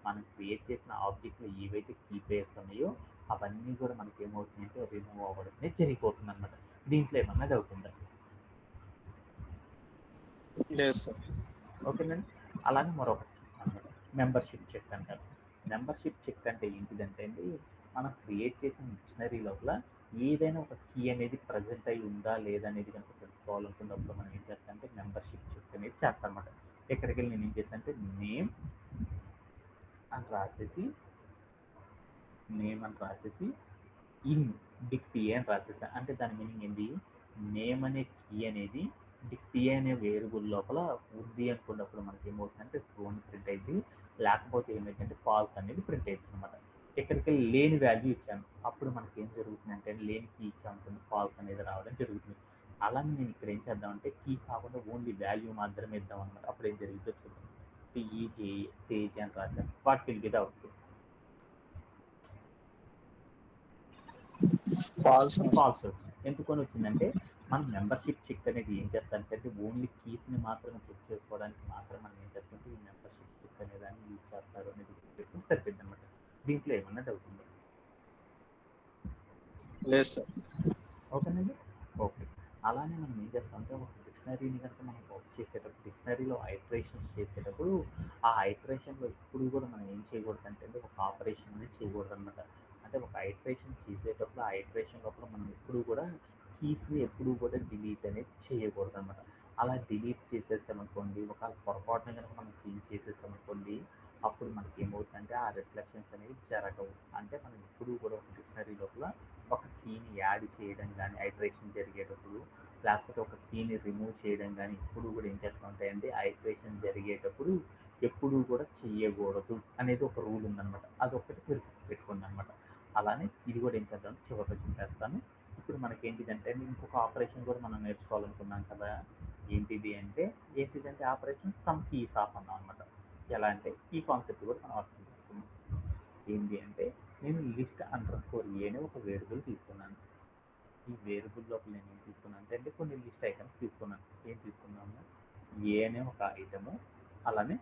మనం క్రియేట్ చేసిన ఆబ్జెక్ట్లో ఏవైతే కీ పేర్స్ ఉన్నాయో అవన్నీ కూడా మనకి ఏమవుతుందంటే రిమూవ్ అవ్వడం అనేది జరిగిపోతుంది అనమాట. దీంట్లో ఏమన్నా డౌట్ ఉందా? లేదు సార్. ఓకేనండి. అలానే మరొకటి అనమాట మెంబర్షిప్ చెక్ అంటారు. మెంబర్షిప్ చెక్ అంటే ఏంటిదంటే అండి మనం క్రియేట్ చేసిన డిక్షనరీ లోపల ఏదైనా ఒక కీ అనేది ప్రజెంట్ అయి ఉందా లేదా అనేది కనుక తెలుసుకోవాలనుకున్నప్పుడు మనం ఏం చేస్తామంటే మెంబర్షిప్ చెక్ అనేది చేస్తాం అనమాట. ఎక్కడికి వెళ్ళి నేను ఏం చేస్తాను అంటే నేమ్ అని రాసేసి ఇన్ డిక్ట్ ఏ అని రాసేసాను. అంటే దాని మీనింగ్ ఏంటి? నేమ్ అనే కీ అనేది డిక్ట్ ఏ అనే వేరియబుల్ లోపల ఉంది అనుకున్నప్పుడు మనకి ఏమవుతుందంటే ట్రూ అని ప్రింట్ అయింది, లేకపోతే ఏమైందంటే ఫాల్స్ అనేది ప్రింట్ అవుతుంది అనమాట. ఎక్కడికి వెళ్ళి లేని వాల్యూ ఇచ్చాను అప్పుడు మనకి ఏం జరుగుతుందంటే లేని కీ ఇచ్చామనుకున్న ఫాల్స్ అనేది రావడం జరుగుతుంది. అలానే నేను ఇక్కడ ఏం చేద్దామంటే కీ కాకుండా ఓన్లీ వాల్యూ మాత్రమే ఇద్దాం అనమాట. అప్పుడు ఏం జరుగుతుందో చూద్దాం. టీజే తేజ్ అని రాశాను. What will be the output? False false వచ్చింది. ఎందుకని వచ్చిందంటే మనం మెంబర్షిప్ చెక్ అనేది ఏం చేస్తారంటే ఓన్లీ కీస్ని మాత్రమే చెక్ చేసుకోవడానికి మాత్రం మనం ఏం చేస్తామంటే ఈ మెంబర్షిప్ చెక్ అనే దాన్ని యూజ్ చేస్తారు అనేది పెట్టుకుని సరిపోయింది అనమాట. దీంట్లో ఏమన్నా డౌట్ ఉందా? లేదు సార్. ఓకేనండి. ఓకే. అలానే మనం ఏం చేస్తామంటే ఒక డిక్షనరీని కనుక మనం వర్క్ చేసేటప్పుడు డిక్షనరీలో ఐటరేషన్స్ చేసేటప్పుడు ఆ ఐటరేషన్లో ఎప్పుడు కూడా మనం ఏం చేయకూడదు అంటే ఒక ఆపరేషన్ అనేది చేయకూడదు అనమాట. అంటే ఒక ఐటరేషన్ చేసేటప్పుడు ఆ ఐటరేషన్ లోపల మనం ఎప్పుడు కూడా కీస్ని ఎప్పుడు కూడా డిలీట్ అనేది చేయకూడదు అనమాట. అలా డిలీట్ చేసేసామనుకోండి, ఒక పొరపాటున కనుక మనం చేంజ్ చేసేసామనుకోండి, అప్పుడు మనకి ఏమవుతుందంటే ఆ రిఫ్లెక్షన్స్ అనేవి జరగవు. అంటే మనం ఎప్పుడు కూడా ఒక డిక్షనరీ లోపల ఒక కీని యాడ్ చేయడం కానీ ఐటరేషన్ జరిగేటప్పుడు, లేకపోతే ఒక కీని రిమూవ్ చేయడం కానీ ఎప్పుడు కూడా ఏం చేస్తామంటే అండి ఐటరేషన్ జరిగేటప్పుడు ఎప్పుడు కూడా చెయ్యకూడదు అనేది ఒక రూల్ ఉందన్నమాట. అదొకటి మీరు పెట్టుకోండి అనమాట. అలానే ఇది కూడా ఏం చేద్దాం చివరిలో చెప్పేస్తాను. ఇప్పుడు మనకి ఏంటిదంటే ఇంకొక ఆపరేషన్ కూడా మనం నేర్చుకోవాలనుకున్నాం కదా. ఏంటిదంటే ఆపరేషన్ సమ్ కీస్ ఆఫ్ అన్నాం అనమాట. ఎలా అంటే ఈ కాన్సెప్ట్ కూడా మనం అర్థం చేసుకున్నాం. ఏంటి అంటే నేను లిస్ట్ అండర్ స్కోర్ ఏ అనే ఒక వేరియబుల్ తీసుకున్నాను. ఈ వేరియబుల్ లోపల నేను ఏం తీసుకున్నాను అంటే కొన్ని లిస్ట్ ఐటమ్స్ తీసుకున్నాను. ఏం తీసుకున్నాము? ఏ అనే ఒక ఐటము, అలానే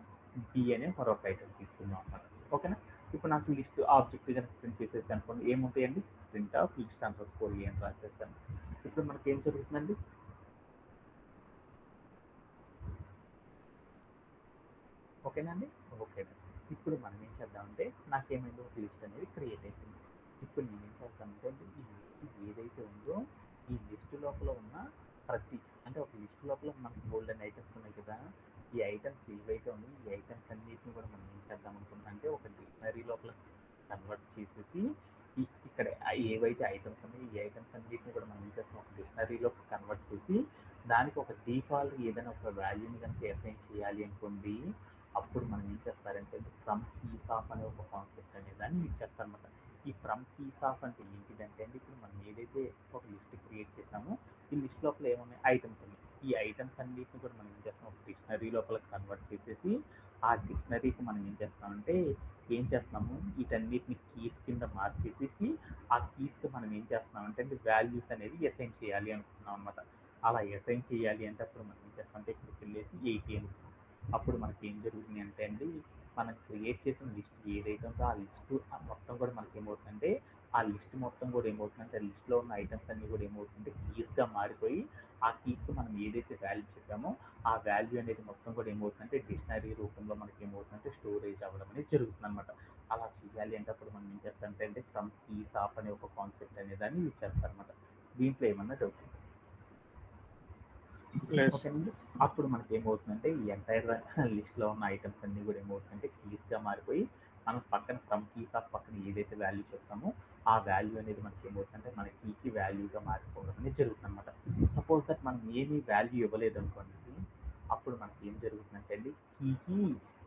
బి అనే మరొక ఐటమ్ తీసుకుందాం అన్నమాట. ఓకేనా? ఇప్పుడు నాకు లిస్ట్ ఆబ్జెక్ట్ కనుక ప్రింట్ చేసేసి అనుకోండి, ఏముంటాయండి? Print of list underscore a అని రాసేసాను. ఇప్పుడు మనకి ఏం జరుగుతుందండి? ఓకేనా అండి? ఓకే. ఇప్పుడు మనం ఏం చేద్దామంటే నాకేమైంది, ఒక లిస్ట్ అనేది క్రియేట్ అయిపోయింది. ఇప్పుడు నేను ఏం చేస్తానంటే ఈ లిస్ట్ ఏదైతే ఉందో ఈ లిస్ట్ లోపల ఉన్న ప్రతి అంటే ఒక లిస్ట్ లోపల మనకి గోల్డెన్ ఐటమ్స్ ఉన్నాయి కదా, ఈ ఐటమ్స్ ఏవైతే ఉన్నాయో ఈ ఐటమ్స్ అన్నిటిని కూడా మనం ఏం చేద్దాం అనుకుంటున్నాం అంటే ఒక డిక్షనరీ లోపల కన్వర్ట్ చేసేసి ఇక్కడ ఏవైతే ఐటమ్స్ ఉన్నాయో ఈ ఐటమ్స్ అన్నిటిని కూడా మనం ఏం చేస్తాం, ఒక డిక్షనరీలోకి కన్వర్ట్ చేసి దానికి ఒక డిఫాల్ట్ ఏదైనా ఒక వాల్యూని కనుక అసైన్ చేయాలి అనుకోండి, అప్పుడు మనం ఏం చేస్తారంటే ఫ్రమ్ కీస్ ఆఫ్ అనే ఒక కాన్సెప్ట్ అనే దాన్ని యూజ్ చేస్తారనమాట. ఈ ఫ్రమ్ కీస్ ఆఫ్ అంటే ఏంటిదంటే అండి, ఇప్పుడు మనం ఏదైతే ఒక లిస్ట్ క్రియేట్ చేసామో ఈ లిస్ట్ లోపల ఏమున్నాయి, ఐటమ్స్ ఉన్నాయి. ఈ ఐటమ్స్ అన్నిటిని కూడా మనం ఏం చేస్తాం, ఒక డిక్షనరీ లోపల కన్వర్ట్ చేసేసి ఆ డిక్షనరీకి మనం ఏం చేస్తున్నాము వీటన్నిటిని కీస్ కింద మార్చేసేసి ఆ కీస్కి మనం ఏం చేస్తున్నామంటే వాల్యూస్ అనేది అసైన్ చేయాలి అనుకుంటున్నాం అనమాట. అలా అసైన్ చేయాలి అంటే అప్పుడు మనం ఏం చేస్తామంటే ఇక్కడికి వెళ్ళేసి 80 అని ఇచ్చాం. అప్పుడు మనకి ఏం జరుగుతుంది అంటే అండి, మనం క్రియేట్ చేసిన లిస్ట్ ఏదైతే ఉందో ఆ లిస్ట్ మొత్తం కూడా మనకి ఏమవుతుందంటే ఆ లిస్ట్ మొత్తం కూడా ఏమవుతుందంటే ఆ లిస్ట్లో ఉన్న ఐటమ్స్ అన్నీ కూడా ఏమవుతుందంటే కీస్గా మారిపోయి ఆ కీస్కి మనం ఏదైతే వాల్యూ చెప్పామో ఆ వాల్యూ అనేది మొత్తం కూడా ఏమవుతుందంటే డిక్షనరీ రూపంలో మనకి ఏమవుతుందంటే స్టోరేజ్ అవ్వడం అనేది జరుగుతుంది అనమాట. అలా చేయాలి అంటే అప్పుడు మనం ఏం చేస్తామంటే ఫ్రమ్ కీస్ ఆఫ్ అనే ఒక కాన్సెప్ట్ అనే దాన్ని యూజ్ చేస్తారనమాట. దీంట్లో ఏమన్నా డౌట్ ఓకేనండి? అప్పుడు మనకి ఏమవుతుందంటే ఈ ఎంటైర్ లిస్ట్లో ఉన్న ఐటమ్స్ అన్నీ కూడా ఏమవుతుందంటే కీస్గా మారిపోయి మనం పక్కన ఫ్రమ్ కీస్ ఆఫ్ పక్కన ఏదైతే వాల్యూ చెప్తామో ఆ వాల్యూ అనేది మనకి ఏమవుతుందంటే మన కీకి వాల్యూగా మారిపోవడం అనేది జరుగుతుంది అనమాట. సపోజ్ దట్ మనం ఏమీ వాల్యూ ఇవ్వలేదు అనుకోండి, అప్పుడు మనకి ఏం జరుగుతుందంటే అండి కీకి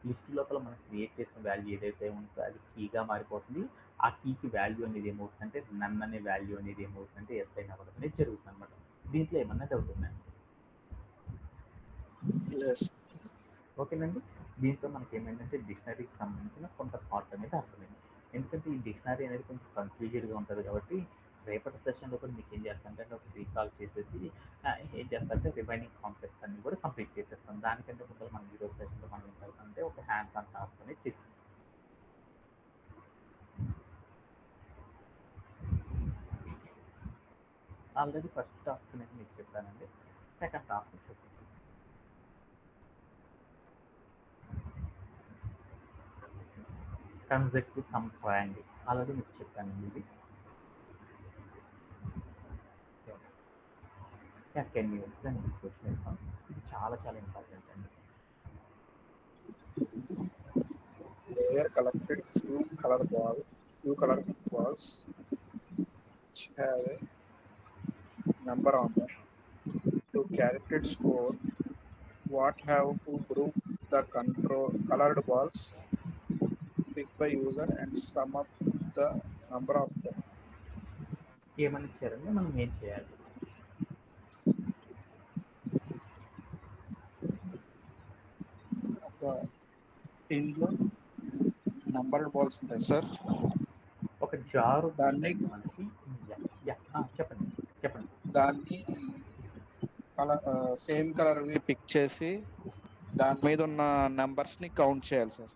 లిస్ట్ లోపల మనం క్రియేట్ చేసిన వాల్యూ ఏదైతే ఉంటుందో అది కీగా మారిపోతుంది. ఆ కీకి వాల్యూ అనేది ఏమవుతుందంటే నన్ అనే వాల్యూ అనేది ఏమవుతుందంటే అసైన్ అవ్వడం అనేది జరుగుతుంది అనమాట. దీంట్లో ఏమన్నా డౌట్ ఉందండి? ఓకేనండి? దీంతో మనకి ఏమైందంటే డిక్షనరీకి సంబంధించిన కొంత పార్ట్ అనేది అర్థమైంది. ఎందుకంటే ఈ డిక్షనరీ అనేది కొంచెం కన్ఫ్యూజ్డ్గా ఉంటుంది కాబట్టి రేపటి సెషన్లో కూడా మీకు ఏం చేస్తానంటే ఒక రీకాల్ చేసేసి ఏం చేస్తారంటే రిమైనింగ్ కాన్సెప్ట్స్ అన్ని కూడా కంప్లీట్ చేసేస్తాం. దానికంటే ముందు మనం ఈరోజు సెషన్లో మనం ఏం చేస్తామంటే ఒక హ్యాండ్స్ ఆన్ టాస్క్ అనేది చేసాం. ఆల్రెడీ ఫస్ట్ టాస్క్ అనేది మీకు చెప్పానండి. సెకండ్ టాస్క్ చూద్దాం. కన్సెప్ట్ సమ్ ట్రయాంగిల్ ఆల్రెడీ మీకు చెప్పానండి ఇది. Can you explain this question first? ఇది చాలా చాలా ఇంపార్టెంట్ అండి. Player collected few colored balls which have a number on them. To calculate score, what have to group the colored balls picked by user and sum of the number of them. ఏమని ఇచ్చారంటే మనం ఏం చేయాలి? ఒక టీంలో numbered balls ఉంటాయి sir. ఒక జారు దాన్ని మనకి చెప్పండి చెప్పండి సార్. దాన్ని సేమ్ కలర్వి పిక్ చేసి దాని మీద ఉన్న నెంబర్స్ని కౌంట్ చేయాలి సార్,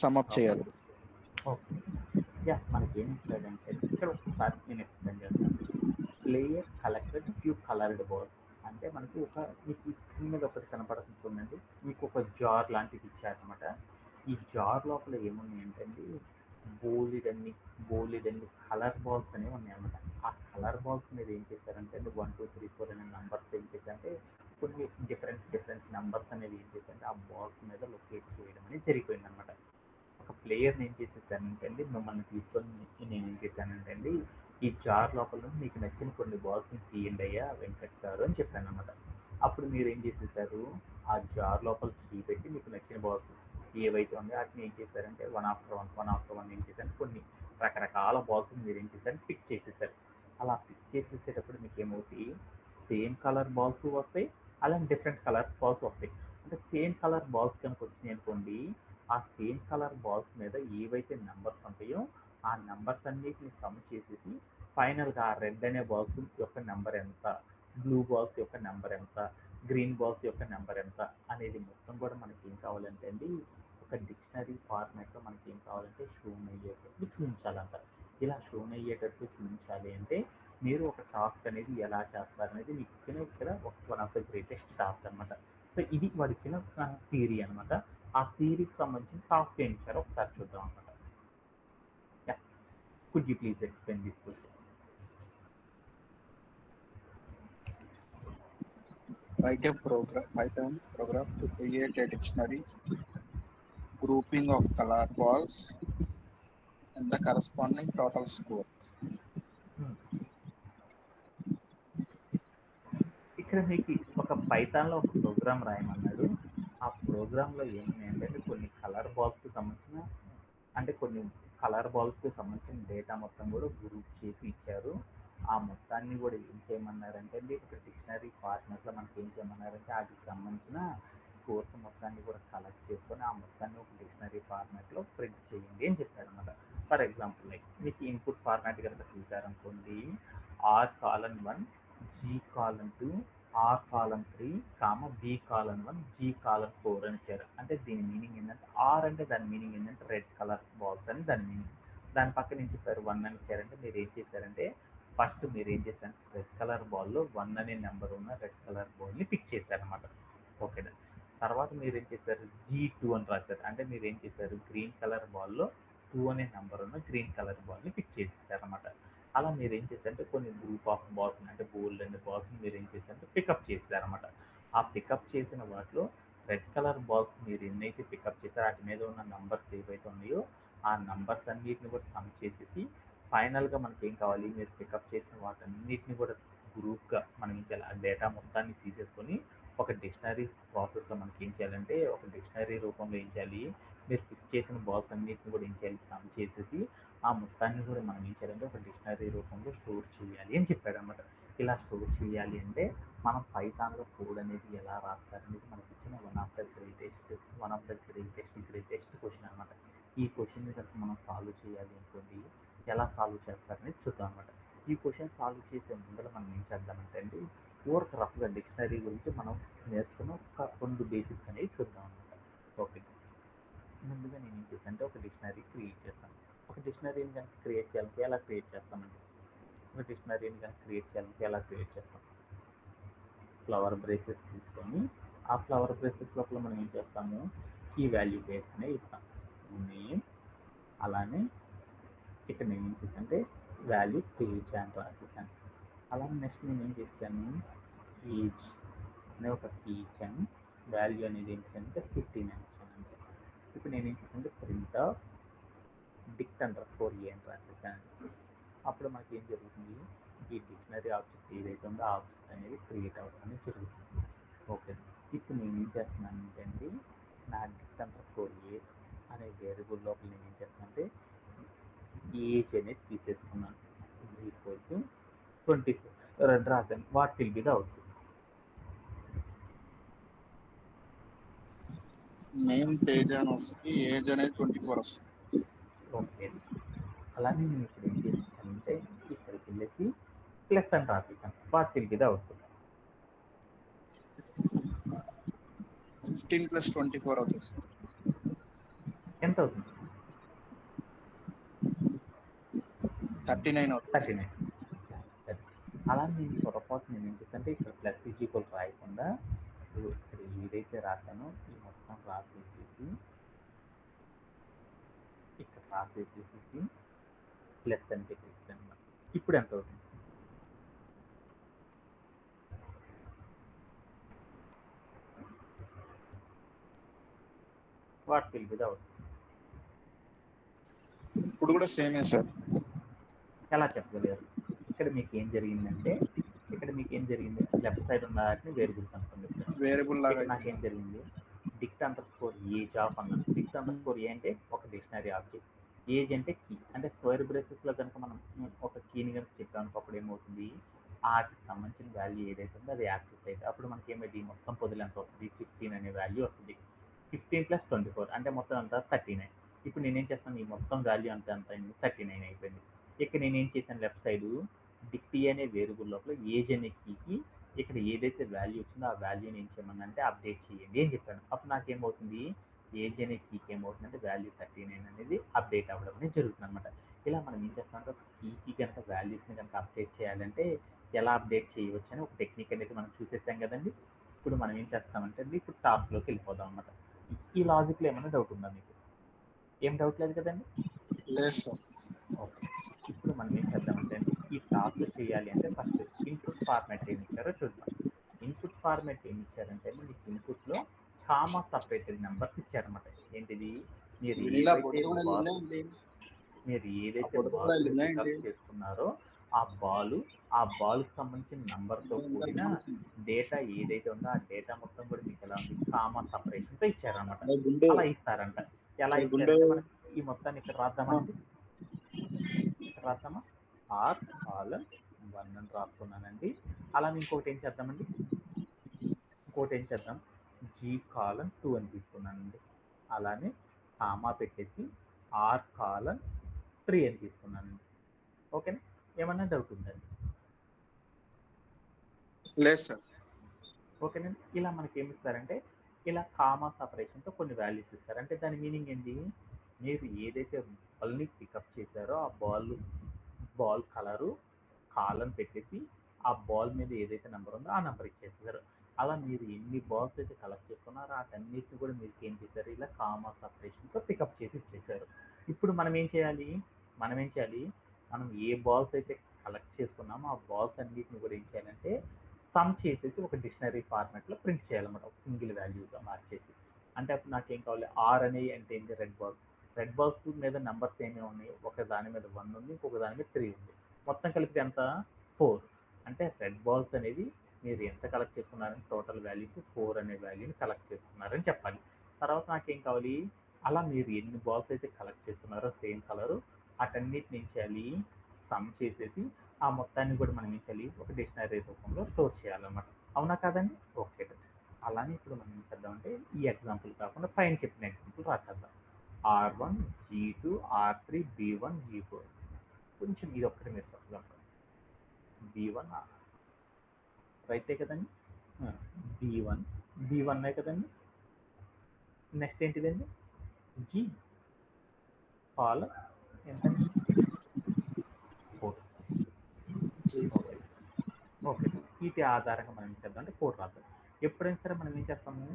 సమ్అప్ చేయాలి. ఓకే. మనకి ఏమి ఇచ్చాడంటే ఇక్కడ ఒకసారి నేను ఎక్స్ప్లెయిన్ చేస్తాను. Player collected few coloured balls అంటే మనకి మీకు ఈ స్క్రీన్ మీద ఒకటి కనపడుతుందండి, మీకు ఒక జార్ లాంటిది ఇచ్చారనమాట. ఈ జార్ లోపల ఏమున్నాయంటే అండి బోలెడన్ని కలర్ బాల్స్ అనేవి ఉన్నాయన్నమాట. ఆ కలర్ బాల్స్ మీద ఏం చేశారంటే 1, 2, 3, 4 అనే నెంబర్స్ ఏం చేశారంటే కొన్ని డిఫరెంట్ నెంబర్స్ అనేవి ఏం చేశారంటే ఆ బాల్స్ మీద లొకేట్ చేయడం అనేది జరిగిపోయింది అనమాట. ఒక ప్లేయర్ని ఏం చేసేసానంటే అండి మిమ్మల్ని తీసుకొని నేను ఏం చేశానంటే అండి ఈ జార్ లోపల మీకు నచ్చిన కొన్ని బాల్స్ని తీయండి అయ్యా వెంకట్ గారు అని చెప్పాను అనమాట. అప్పుడు మీరు ఏం చేసేసారు, ఆ జార్ లోపల పెట్టి మీకు నచ్చిన బాల్స్ ఏవైతే ఉన్నాయో వాటిని ఏం చేశారంటే వన్ ఆఫ్టర్ వన్ ఏం చేశారు, కొన్ని రకరకాల బాల్స్ని మీరు ఏం చేశారు పిక్ చేసేసారు. అలా పిక్ చేసేసేటప్పుడు మీకు ఏమవుతాయి, సేమ్ కలర్ బాల్స్ వస్తాయి, అలాగే డిఫరెంట్ కలర్స్ బాల్స్ వస్తాయి. అంటే సేమ్ కలర్ బాల్స్ కనుక వచ్చినాయి అనుకోండి, ఆ సేమ్ కలర్ బాల్స్ మీద ఏవైతే నెంబర్స్ ఉంటాయో ఆ నెంబర్స్ అన్నిటిని సమ్ చేసేసి ఫైనల్గా ఆ రెడ్ అనే బాల్స్ యొక్క నెంబర్ ఎంత, బ్లూ బాల్స్ యొక్క నెంబర్ ఎంత, గ్రీన్ బాల్స్ యొక్క నెంబర్ ఎంత అనేది మొత్తం కూడా మనకి ఏం కావాలంటే అండి ఒక డిక్షనరీ ఫార్మాట్లో మనకి ఏం కావాలంటే షోన్ అయ్యేటట్టు చూపించాలంట. ఇలా షోన్ అయ్యేటట్టు చూపించాలి అంటే మీరు ఒక టాస్క్ అనేది ఎలా చేస్తారనేది మీకు ఇచ్చిన ఇక్కడ one of the greatest task అనమాట. సో ఇది వాడు ఇచ్చిన థియరీ అనమాట. ఆ థియరీకి సంబంధించిన టాస్క్ ఏం ఇచ్చారో ఒకసారి చూద్దాం అనమాట. Could you please explain this question? Write a program, Python program to create a dictionary grouping of color balls and the corresponding total score. ఇక్కడ మీకు ఒక పైథాన్లో ఒక ప్రోగ్రామ్ రాయమన్నాడు. ఆ ప్రోగ్రాంలో ఏమున్నాయంటే కొన్ని కలర్ బాల్స్కి సంబంధించిన కొన్ని కలర్ బాల్స్కి సంబంధించిన డేటా మొత్తం కూడా గ్రూప్ చేసి ఇచ్చారు. ఆ మొత్తాన్ని కూడా ఏం చేయమన్నారంటే అండి ఒక డిక్షనరీ ఫార్మాట్లో మనకి ఏం చేయమన్నారంటే వాటికి సంబంధించిన స్కోర్స్ మొత్తాన్ని కూడా కలెక్ట్ చేసుకొని ఆ మొత్తాన్ని ఒక డిక్షనరీ ఫార్మాట్లో ప్రింట్ చేయండి అని చెప్పారన్నమాట. ఫర్ ఎగ్జాంపుల్ లైక్ మీకు ఇన్పుట్ ఫార్మాట్ కనుక చూసారనుకోండి, R:1, G:2, R:3, B:1, G:4 అని ఇచ్చారు. అంటే దీని మీనింగ్ ఏంటంటే ఆర్ అంటే దాని మీనింగ్ ఏంటంటే రెడ్ కలర్ బాల్స్ అని దాని మీనింగ్. దాని పక్కన ఏం చెప్పారు 1 అని ఇచ్చారంటే మీరు ఏం చేశారంటే ఫస్ట్ మీరు ఏం చేశారంటే రెడ్ కలర్ బాల్లో 1 అనే నెంబర్ ఉన్న రెడ్ కలర్ బాల్ని పిక్ చేశారనమాట. ఓకేనా. తర్వాత మీరు ఏం చేశారు G2 అని రాశారు. అంటే మీరు ఏం చేశారు గ్రీన్ కలర్ బాల్లో 2 అనే నెంబర్ ఉన్న గ్రీన్ కలర్ బాల్ని పిక్ చేసేసారనమాట. అలా మీరు ఏం చేశారంటే కొన్ని గ్రూప్ ఆఫ్ బాల్స్ అంటే బోల్డ్ అనే బాల్స్ని మీరు ఏం చేశారంటే పికప్ చేశారనమాట. ఆ పికప్ చేసిన వాటిలో రెడ్ కలర్ బాల్స్ మీరు ఎన్నైతే పికప్ చేశారో వాటి మీద ఉన్న నంబర్స్ ఏవైతే ఉన్నాయో ఆ నంబర్స్ అన్నిటిని కూడా సమ్ చేసేసి ఫైనల్గా మనకి ఏం కావాలి మీరు పికప్ చేసిన వాటన్నిటిని కూడా గ్రూప్గా మనం ఏం చేయాలి ఆ డేటా మొత్తాన్ని తీసేసుకొని ఒక డిక్షనరీ ప్రాసెస్లో మనకి ఏం చేయాలంటే ఒక డిక్షనరీ రూపంలో ఏం చేయాలి మీరు పిక్ చేసిన బాల్స్ అన్నిటిని కూడా ఏం చేయాలి సమ్ చేసేసి ఆ మొత్తాన్ని కూడా మనం ఏం చేయాలంటే ఒక డిక్షనరీ రూపంలో స్టోర్ చేయాలి అని చెప్పాడు అనమాట. ఇలా స్టోర్ చేయాలి అంటే మనం పైథాన్లో కోడ్ అనేది ఎలా రాస్తారనేది మనకి ఇచ్చిన one of the greatest question అనమాట. ఈ క్వశ్చన్ కనుక మనం సాల్వ్ చేయాలి అనుకోండి ఎలా సాల్వ్ చేస్తారనేది చూద్దాం అనమాట. ఈ క్వశ్చన్ సాల్వ్ చేసే ముందర మనం ఏం చేద్దామంటే అండి ఊరికి రఫ్గా డిక్షనరీ గురించి మనం నేర్చుకున్న ఒక 2 బేసిక్స్ అనేవి చూద్దాం అనమాట. ఓకే, ముందుగా నేను ఏం చేస్తాను అంటే ఒక డిక్షనరీ క్రియేట్ చేస్తాను. ఒక డిక్షనరీని కనుక క్రియేట్ చేయాలంటే ఎలా క్రియేట్ చేస్తామండి? ఒక డిక్షనరీని కనుక క్రియేట్ చేయాలంటే ఎలా క్రియేట్ చేస్తాం? ఫ్లవర్ బ్రేసెస్ తీసుకొని ఆ ఫ్లవర్ బ్రేసెస్ లోపల మనం ఏం చేస్తాము కీ వాల్యూ పేర్స్ అనేవి ఇస్తాం. నేమ్ అలానే ఇక్కడ నేను ఏం చేశాను అంటే వాల్యూ పేజ్ అని రాసేసాను. అలానే నెక్స్ట్ నేను ఏం చేశాను ఏజ్ అనే ఒక కీ ఇచ్చాను. వాల్యూ అనేది ఏం ఇచ్చానంటే 15 అని ఇచ్చాను. ఇప్పుడు నేను ఏం చేశాను అంటే ప్రింట్ ఆఫ్ dict_a అని రాసేసాను. అప్పుడు మనకి ఏం జరుగుతుంది ఈ డిక్షనరీ ఆబ్జెక్ట్ ఏదైతే ఉందో ఆ ఆబ్జెక్ట్ అనేది క్రియేట్ అవ్వడం జరుగుతుంది. ఓకే, ఇప్పుడు నేను ఏం చేస్తున్నాను అంటే నా dict_a అనే వేరియబుల్ లోపల నేను ఏం చేస్తాను అంటే ఏజ్ అనేది తీసేసుకున్నాను =24 రెండు రాశాను. What will be the output? Name Teja అని వస్తుంది, ఏజ్ అనేది 24 వస్తుంది. ఓకే, అలానే నేను ఇప్పుడు ఏం చేస్తానంటే ఇక్కడికి వెళ్ళేసి ప్లస్ అని రాసేసాను. What will be the output? 15 + 24 అవుతుంది. ఎంత అవుతుంది? 39 అవుతుంది. 39. అలా నేను పొరపాటు నేను ఏం చేస్తానంటే ఇక్కడ ప్లస్ ఈక్వల్ రాయకుండా ఇక్కడ ఏదైతే రాశానో ఈ మొత్తం రాసేసేసి ఇక్కడ రాసేసేసి ప్లస్ అని పెట్టేస్తాను. ఇప్పుడు ఎంత అవుతుంది? What will be the output? ఇప్పుడు కూడా సేమే సార్. ఎలా చెప్పగలిగారు? ఇక్కడ మీకు ఏం జరిగిందంటే లెఫ్ట్ సైడ్ ఉన్న వాటిని వేరియబుల్స్ అనుకోండి. వేరియబుల్ లాగా నాకేం జరిగింది dict_a అన్నాను. dict_a అంటే ఒక డిక్షనరీ ఆబ్జెక్ట్, ఏజ్ అంటే కీ. అంటే స్క్వేర్ బ్రేసెస్లో కనుక మనం ఒక కీని కనుక చెప్పామనుకో అప్పుడు ఏమవుతుంది వాటికి సంబంధించిన వాల్యూ ఏదైతే ఉందో అది యాక్సెస్ అయితే అప్పుడు మనకి ఏమైంది మొత్తం పొదులు ఎంత వస్తుంది 15 అనే వాల్యూ వస్తుంది. 15 + 24 అంటే మొత్తం అంతా 39. ఇప్పుడు నేనేం చేస్తాను ఈ మొత్తం వాల్యూ అంతా ఎంత అయింది 39 అయిపోయింది. ఇక్కడ నేనేం చేశాను లెఫ్ట్ సైడ్ dict అనే వేరియబుల్ లోపల ఏజ్ అనే కీకి ఇక్కడ ఏదైతే వాల్యూ వచ్చిందో ఆ వాల్యూని ఏం చేయమనంటే అప్డేట్ చేయండి అని చెప్పాను. అప్పుడు నాకేమవుతుంది, ఏజ్ అనే కీకి ఏమవుతుందంటే వాల్యూ 39 అనేది అప్డేట్ అవ్వడం అనేది జరుగుతుంది అనమాట. ఇలా మనం ఏం చేస్తామంటే ఒక కీకి కనుక వాల్యూస్ని కనుక అప్డేట్ చేయాలంటే ఎలా అప్డేట్ చేయవచ్చు అని ఒక టెక్నిక్ అనేది మనం చూసేసాం కదండి. ఇప్పుడు మనం ఏం చేస్తామంటే ఇప్పుడు టాస్క్లోకి వెళ్ళిపోదాం అనమాట. ఈ లాజిక్లో ఏమైనా డౌట్ ఉందా మీకు? ఏం డౌట్ లేదు కదండి. లేదు సార్. ఓకే, ఇప్పుడు మనం ఏం చేద్దామంటే అండి ఈ టాస్క్ చేయాలి అంటే ఫస్ట్ ఇన్పుట్ ఫార్మాట్ ఏమి ఇచ్చారో చూద్దాం. ఇన్పుట్ ఫార్మాట్ ఏమి ఇచ్చారంటే మీకు ఇన్పుట్లో కామా సపరేటెడ్ నెంబర్స్ ఇచ్చారనమాట. ఏంటిది, మీరు ఇలా ఏవైతే పొడుగు కూడా బాల్ వెళ్ళిందా ఏంటి? మీరు ఆ ఏదైతే పొడుగు కూడా బాల్ని వెళ్ళిందా పికప్ ఏంటి? చేసుకున్నారో ఆ బాల్కి సంబంధించిన నంబర్తో కూడిన డేటా ఏదైతే ఉందో ఆ డేటా మొత్తం కూడా మీకు ఎలా ఉంది, కామా సపరేషన్తో ఇచ్చారనమాట. గుండు అలా ఇస్తారంట. ఎలా గుండు ఇచ్చారంటే మనకి ఈ మొత్తాన్ని ఇక్కడ రాద్దామండి. ఇక్కడ రాద్దామా, ఆర్ కాలన్ 1 అని రాసుకున్నానండి. అలానే ఇంకోటి ఏం చేద్దామండి, జీ కాలన్ 2 అని తీసుకున్నానండి. అలానే కామా పెట్టేసి ఆర్ కాలన్ 3 అని తీసుకున్నానండి. ఓకేనా, ఏమన్నా డౌట్ ఉందండి? లేదు సార్. ఓకేనండి. ఇలా మనకి ఏమి ఇస్తారంటే ఇలా కామా సపరేషన్తో కొన్ని వాల్యూస్ ఇస్తారు. అంటే దాని మీనింగ్ ఏంటి, మీరు ఏదైతే బాల్ని పికప్ చేశారో ఆ బాల్ కలరు కాలం పెట్టేసి ఆ బాల్ మీద ఏదైతే నెంబర్ ఉందో ఆ నెంబర్ ఇచ్చేసారు. అలా మీరు ఎన్ని బాల్స్ అయితే కలెక్ట్ చేసుకున్నారో వాటన్నిటిని కూడా మీరు ఏం చేశారు, ఇలా కామా సపరేషన్తో పికప్ చేసి ఇచ్చేసారు. ఇప్పుడు మనం ఏం చేయాలి, మనం ఏ బాల్స్ అయితే కలెక్ట్ చేసుకున్నామో ఆ బాల్స్ అన్నిటిని కూడా ఏం చేయాలంటే సమ్ చేసేసి ఒక డిక్షనరీ ఫార్మాట్లో ప్రింట్ చేయాలన్నమాట, ఒక సింగిల్ వాల్యూగా మార్చేసి. అంటే అప్పుడు నాకేం కావాలి, ఆర్ అనేవి అంటే ఏంటి, రెడ్ బాల్స్ మీద నెంబర్స్ ఏమేమి ఉన్నాయి, ఒక దాని మీద 1 ఉంది, ఇంకొక దాని మీద 3 ఉంది, మొత్తం కలిపి ఎంత 4. అంటే రెడ్ బాల్స్ అనేది మీరు ఎంత కలెక్ట్ చేసుకున్నారని టోటల్ వాల్యూస్ 4 అనే వాల్యూని కలెక్ట్ చేసుకున్నారని చెప్పాలి. తర్వాత నాకేం కావాలి, అలా మీరు ఎన్ని బాల్స్ అయితే కలెక్ట్ చేసుకున్నారో సేమ్ కలరు వాటన్నిటిని ఏం చేయాలి, సమ్ చేసేసి ఆ మొత్తాన్ని కూడా మనం ఏం చేయాలి, ఒక డిక్షనరీ రూపంలో స్టోర్ చేయాలన్నమాట. అవునా కాదండి? ఓకే. అలానే ఇప్పుడు మనం ఏం చేద్దామంటే ఈ ఎగ్జాంపుల్ కాకుండా పైన చెప్పిన example రాసేద్దాం. R1 G2 R3 B1 G4. కొంచెం ఇది ఒక్కటి మీరు చెప్పగలరు. B1 రైతే కదండి, B1 కదండి. నెక్స్ట్ ఏంటిదండి, జీ కాలమ్ ఎంతండి, 4. ఓకే ఓకే వీటి ఆధారంగా మనం ఏం చేద్దాం అంటే కోడ్ రాద్దాం. ఎప్పుడైనా సరే మనం ఏం చేస్తాము,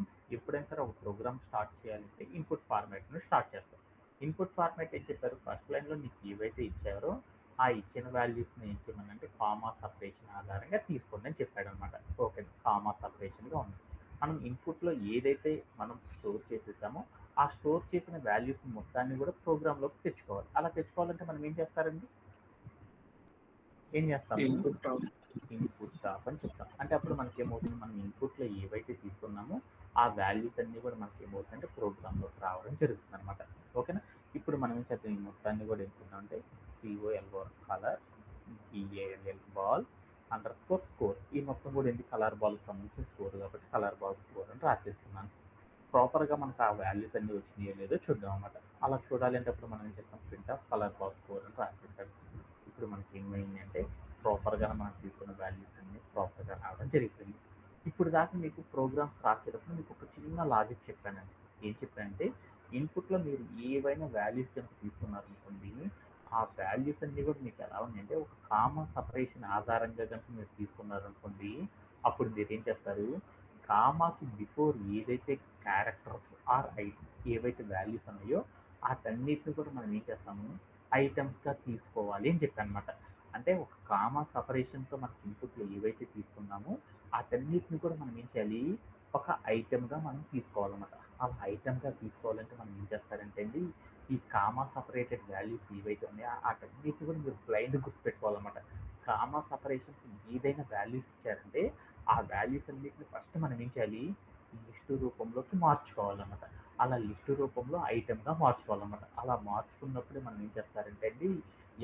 ఒక ప్రోగ్రామ్ స్టార్ట్ చేయాలంటే ఇన్పుట్ ఫార్మాట్ను స్టార్ట్ చేస్తాం. ఇన్పుట్ ఫార్మాట్ ఏం చెప్పారు, ఫస్ట్ లైన్లో మీకు ఏవైతే ఇచ్చారో ఆ ఇచ్చిన వాల్యూస్ని ఏం చేయమనంటే కామా సపరేషన్ ఆధారంగా తీసుకోండి అని చెప్పాడు అనమాట. ఓకే, కామా సపరేషన్గా ఉంది. మనం ఇన్పుట్లో ఏదైతే మనం స్టోర్ చేసేసామో ఆ స్టోర్ చేసిన వాల్యూస్ మొత్తాన్ని కూడా ప్రోగ్రాంలోకి తెచ్చుకోవాలి. అలా తెచ్చుకోవాలంటే మనం ఏం చేస్తాము, ఇన్పుట్ ఆఫ్ అని చెప్తాం. అంటే అప్పుడు మనకి ఏమవుతుంది, మనం ఇన్పుట్లో ఏవైతే తీసుకున్నామో ఆ వాల్యూస్ అన్నీ కూడా మనకి ఏమవుతుందంటే ప్రోగ్రాంలోకి రావడం జరుగుతుంది అనమాట. ఓకేనా, ఇప్పుడు మనం ఏం చేద్దాం, ఈ మొత్తాన్ని కూడా ఏం చేద్దాం అంటే COLO colour BALL ball _score, ఈ మొత్తం కూడా ఏంటి, కలర్ బాల్ సంబంధించిన స్కోర్ కాబట్టి కలర్ బాల్ స్కోర్ అని రాసేసుకున్నాను. ప్రాపర్గా మనకు ఆ వాల్యూస్ అన్నీ వచ్చినాయో లేదో చూద్దాం అనమాట. అలా చూడాలి అంటే అప్పుడు మనం ఏం చేస్తాం, print of colour ball score అని రాసేసాడు. ఇప్పుడు మనకి ఏమైంది అంటే ప్రాపర్గా మనం తీసుకున్న వాల్యూస్ అన్నీ ప్రాపర్గా రావడం జరిగిపోయింది. ఇప్పుడు దాకా మీకు ప్రోగ్రామ్స్ రాసేటప్పుడు మీకు ఒక చిన్న లాజిక్ చెప్పానండి. ఏం చెప్పానంటే ఇన్పుట్లో మీరు ఏవైనా వాల్యూస్ కనుక తీసుకున్నారనుకోండి, ఆ వాల్యూస్ అన్నీ కూడా మీకు ఎలా ఉన్నాయంటే ఒక కామన్ సపరేషన్ ఆధారంగా కనుక మీరు తీసుకున్నారనుకోండి, అప్పుడు మీరు ఏం చేస్తారు, కామాకి బిఫోర్ ఏదైతే క్యారెక్టర్స్ ఆర్ ఏవైతే వాల్యూస్ ఉన్నాయో వాటన్నిటిని కూడా మనం ఏం చేస్తాము, ఐటమ్స్గా తీసుకోవాలి అని చెప్పానమాట. అంటే ఒక కామా సపరేషన్తో మనకి ఇన్పుట్లో ఏవైతే తీసుకున్నామో వాటన్నిటిని కూడా మనం ఏం చేయాలి, ఒక ఐటెంగా మనం తీసుకోవాలన్నమాట. అలా ఐటెంగా తీసుకోవాలంటే మనం ఏం చేస్తారంటే అండి, ఈ కామా సపరేటెడ్ వాల్యూస్ ఏవైతే ఉన్నాయో వాటన్నిటిని కూడా మీరు బ్లైండ్ గుర్తుపెట్టుకోవాలన్నమాట. కామా సపరేషన్కి ఏదైనా వాల్యూస్ ఇచ్చారంటే ఆ వాల్యూస్ అన్నిటిని ఫస్ట్ మనం ఏం చేయాలి, లిస్టు రూపంలోకి మార్చుకోవాలన్నమాట. అలా లిస్టు రూపంలో ఐటెంగా మార్చుకోవాలన్నమాట. అలా మార్చుకున్నప్పుడు మనం ఏం చేస్తారంటే అండి,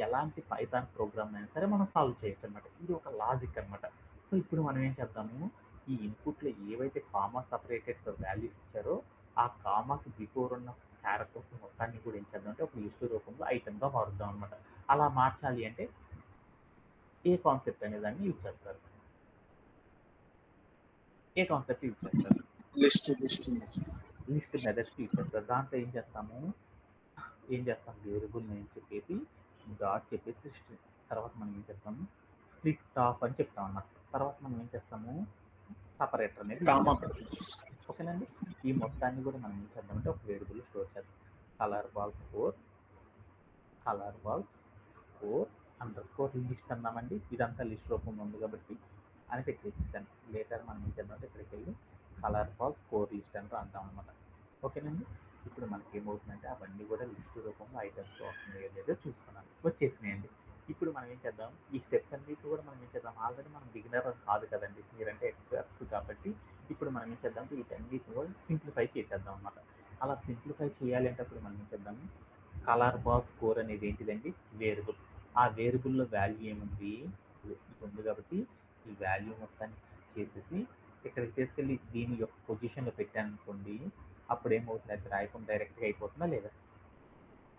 ఎలాంటి పైథాన్ ప్రోగ్రామ్ అయినా సరే మనం సాల్వ్ చేయొచ్చు అనమాట. ఇది ఒక లాజిక్ అనమాట. సో ఇప్పుడు మనం ఏం చేద్దాము, ఈ ఇన్పుట్లో ఏవైతే కామా సపరేటెడ్ వాల్యూస్ ఇచ్చారో ఆ కామాకి బిఫోర్ ఉన్న క్యారెక్టర్స్ మొత్తాన్ని కూడా ఏం చేద్దాం అంటే ఒక లిస్టు రూపంలో ఐటెంగా మారుద్దాం అనమాట. అలా మార్చాలి అంటే ఏ కాన్సెప్ట్ అనే దాన్ని యూజ్ చేస్తారు. ఏ కాన్సెప్ట్ యూజ్ చేస్తారు? లిస్ట్ లిస్ట్ మెథడ్స్ యూజ్ చేస్తారు. దాంట్లో ఏం చేస్తాం వేరియబుల్ నేమ్ చెప్పేసి డాట్ చెప్పేసి తర్వాత మనం ఏం చేస్తాము స్ప్లిట్ ఆఫ్ అని చెప్తాం అన్నమాట. తర్వాత మనం ఏం చేస్తాము సపరేటర్ అనేది యూజ్ కామా చేస్తాం. ఓకేనండి. ఈ మొత్తాన్ని కూడా మనం ఏం చేద్దామంటే ఒక వేరియబుల్ స్టోర్ చేద్దాం. Colour ball score underscore list అన్నామండి. ఇదంతా లిస్ట్ రూపంలో ఉంది కాబట్టి అని పెట్టేసేసాను. లేటర్ మనం ఏం చేద్దామంటే ఇక్కడికి వెళ్ళి కలర్ బాల్ స్కోర్ లిస్ట్ అని రాద్దాం అనమాట. ఓకేనండి. ఇప్పుడు మనకి ఏమవుతుందంటే అవన్నీ కూడా లిస్ట్ రూపంలో ఐటమ్స్లో వస్తున్నాయో లేదో చూసుకున్నాను. వచ్చేసినాయండి. ఇప్పుడు మనం ఏం చేద్దాం ఈ స్టెప్స్ అన్నిటి కూడా మనం ఏం చేద్దాం ఆల్రెడీ మనం బిగినర్ కాదు కదండి, మీరంటే ఎక్స్పర్ట్స్ కాబట్టి ఇప్పుడు మనం ఏం చేద్దాం వీటన్నిటిని కూడా సింప్లిఫై చేసేద్దాం అనమాట. అలా సింప్లిఫై చేయాలి అంటే అప్పుడు మనం ఏం చేద్దాం కలర్ బాల్ స్కోర్ అనేది ఏంటిదండి వేరియబుల్. ఆ వేరియబుల్లో వాల్యూ ఏముంది ఇది ఉంది కాబట్టి ఈ వాల్యూ మొత్తాన్ని చేసేసి ఇక్కడికి తీసుకెళ్ళి దీని యొక్క పొజిషన్లో పెట్టాను అనుకోండి, అప్పుడు ఏమవుతుంది అది రాయకుండా డైరెక్ట్గా అయిపోతుందా లేదా?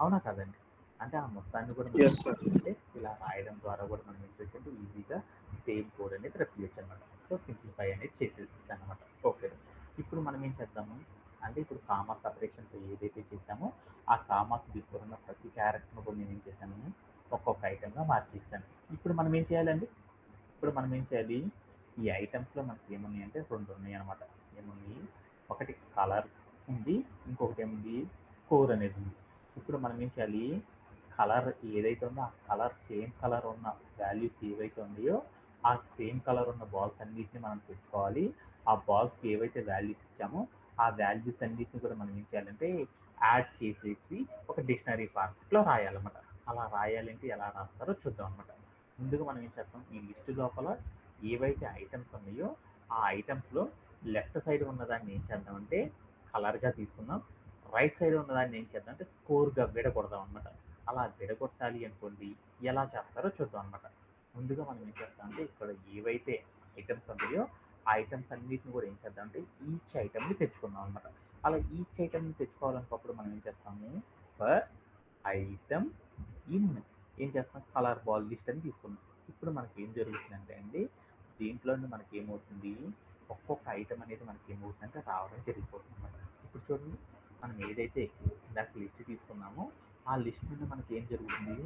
అవునా కాదండి? అంటే ఆ మొత్తాన్ని కూడా మనం Yes, sir. అంటే ఇలా రాయడం ద్వారా కూడా మనం ఏం చేయొచ్చు ఈజీగా సేమ్ కోడ్ అనేది రప్పించచ్చు అనమాట. సో సింప్లిఫై అనేది చేసేసి అనమాట. ఓకే. ఇప్పుడు మనం ఏం చేద్దాము అంటే ఇప్పుడు కామా సపరేషన్తో ఏదైతే చేసామో ఆ కామాకి బిఫోర్ ఉన్న ప్రతి క్యారెక్టర్ను కూడా నేను ఏం చేశాను ఒక్కొక్క ఐటెంగా మార్చేసాను. ఇప్పుడు మనం ఏం చేయాలండి ఇప్పుడు మనం ఏం చేయాలి ఈ ఐటమ్స్లో మనకి ఏమున్నాయి అంటే రెండు ఉన్నాయి అనమాట. ఏమున్నాయి ఒకటి కలర్ ఉంది, ఇంకొకటి ఏముంది స్కోర్ అనేది ఉంది. ఇప్పుడు మనం ఏం చేయాలి కలర్ ఏదైతే ఉందో ఆ కలర్ సేమ్ కలర్ ఉన్న వాల్యూస్ ఏవైతే ఉన్నాయో ఆ సేమ్ కలర్ ఉన్న బాల్స్ అన్నిటిని మనం తెచ్చుకోవాలి. ఆ బాల్స్కి ఏవైతే వాల్యూస్ ఇచ్చామో ఆ వాల్యూస్ అన్నిటిని కూడా మనం ఏం చేయాలంటే యాడ్ చేసేసి ఒక డిక్షనరీ ఫార్మాట్లో రాయాలన్నమాట. అలా రాయాలంటే ఎలా రాస్తారో చూద్దాం అనమాట. ముందుగా మనం ఏం చేస్తాం ఈ లిస్ట్ లోపల ఏవైతే ఐటమ్స్ ఉన్నాయో ఆ ఐటమ్స్లో లెఫ్ట్ సైడ్ ఉన్నదాన్ని ఏం చేద్దామంటే కలర్గా తీసుకుందాం, రైట్ సైడ్ ఉన్నదాన్ని ఏం చేద్దాం అంటే స్కోర్గా విడగొడదాం అనమాట. అలా విడగొట్టాలి అనుకోండి ఎలా చేస్తారో చూద్దాం అనమాట. ముందుగా మనం ఏం చేస్తామంటే ఇక్కడ ఏవైతే ఐటమ్స్ ఉన్నాయో ఆ ఐటమ్స్ అన్నిటిని కూడా ఏం చేద్దాం అంటే ఈచ్ ఐటమ్ని తెచ్చుకుందాం అనమాట. అలా ఈచ్ ఐటమ్ని తెచ్చుకోవాలనుకున్నప్పుడు మనం ఏం చేస్తాము ఫర్ ఐటమ్ ఇన్ ఏం చేస్తాం కలర్ బాల్ లిస్ట్ అని తీసుకున్నాం. ఇప్పుడు మనకి ఏం జరుగుతుందంటే అండి దీంట్లో మనకి ఏమవుతుంది ఒక్కొక్క ఐటమ్ అనేది మనకి ఏమవుతుందంటే రావడం జరిగిపోతుంది అనమాట. ఇప్పుడు చూడండి మనం ఏదైతే ఇందాక లిస్ట్ తీసుకున్నామో ఆ లిస్ట్ నుండి మనకి ఏం జరుగుతుంది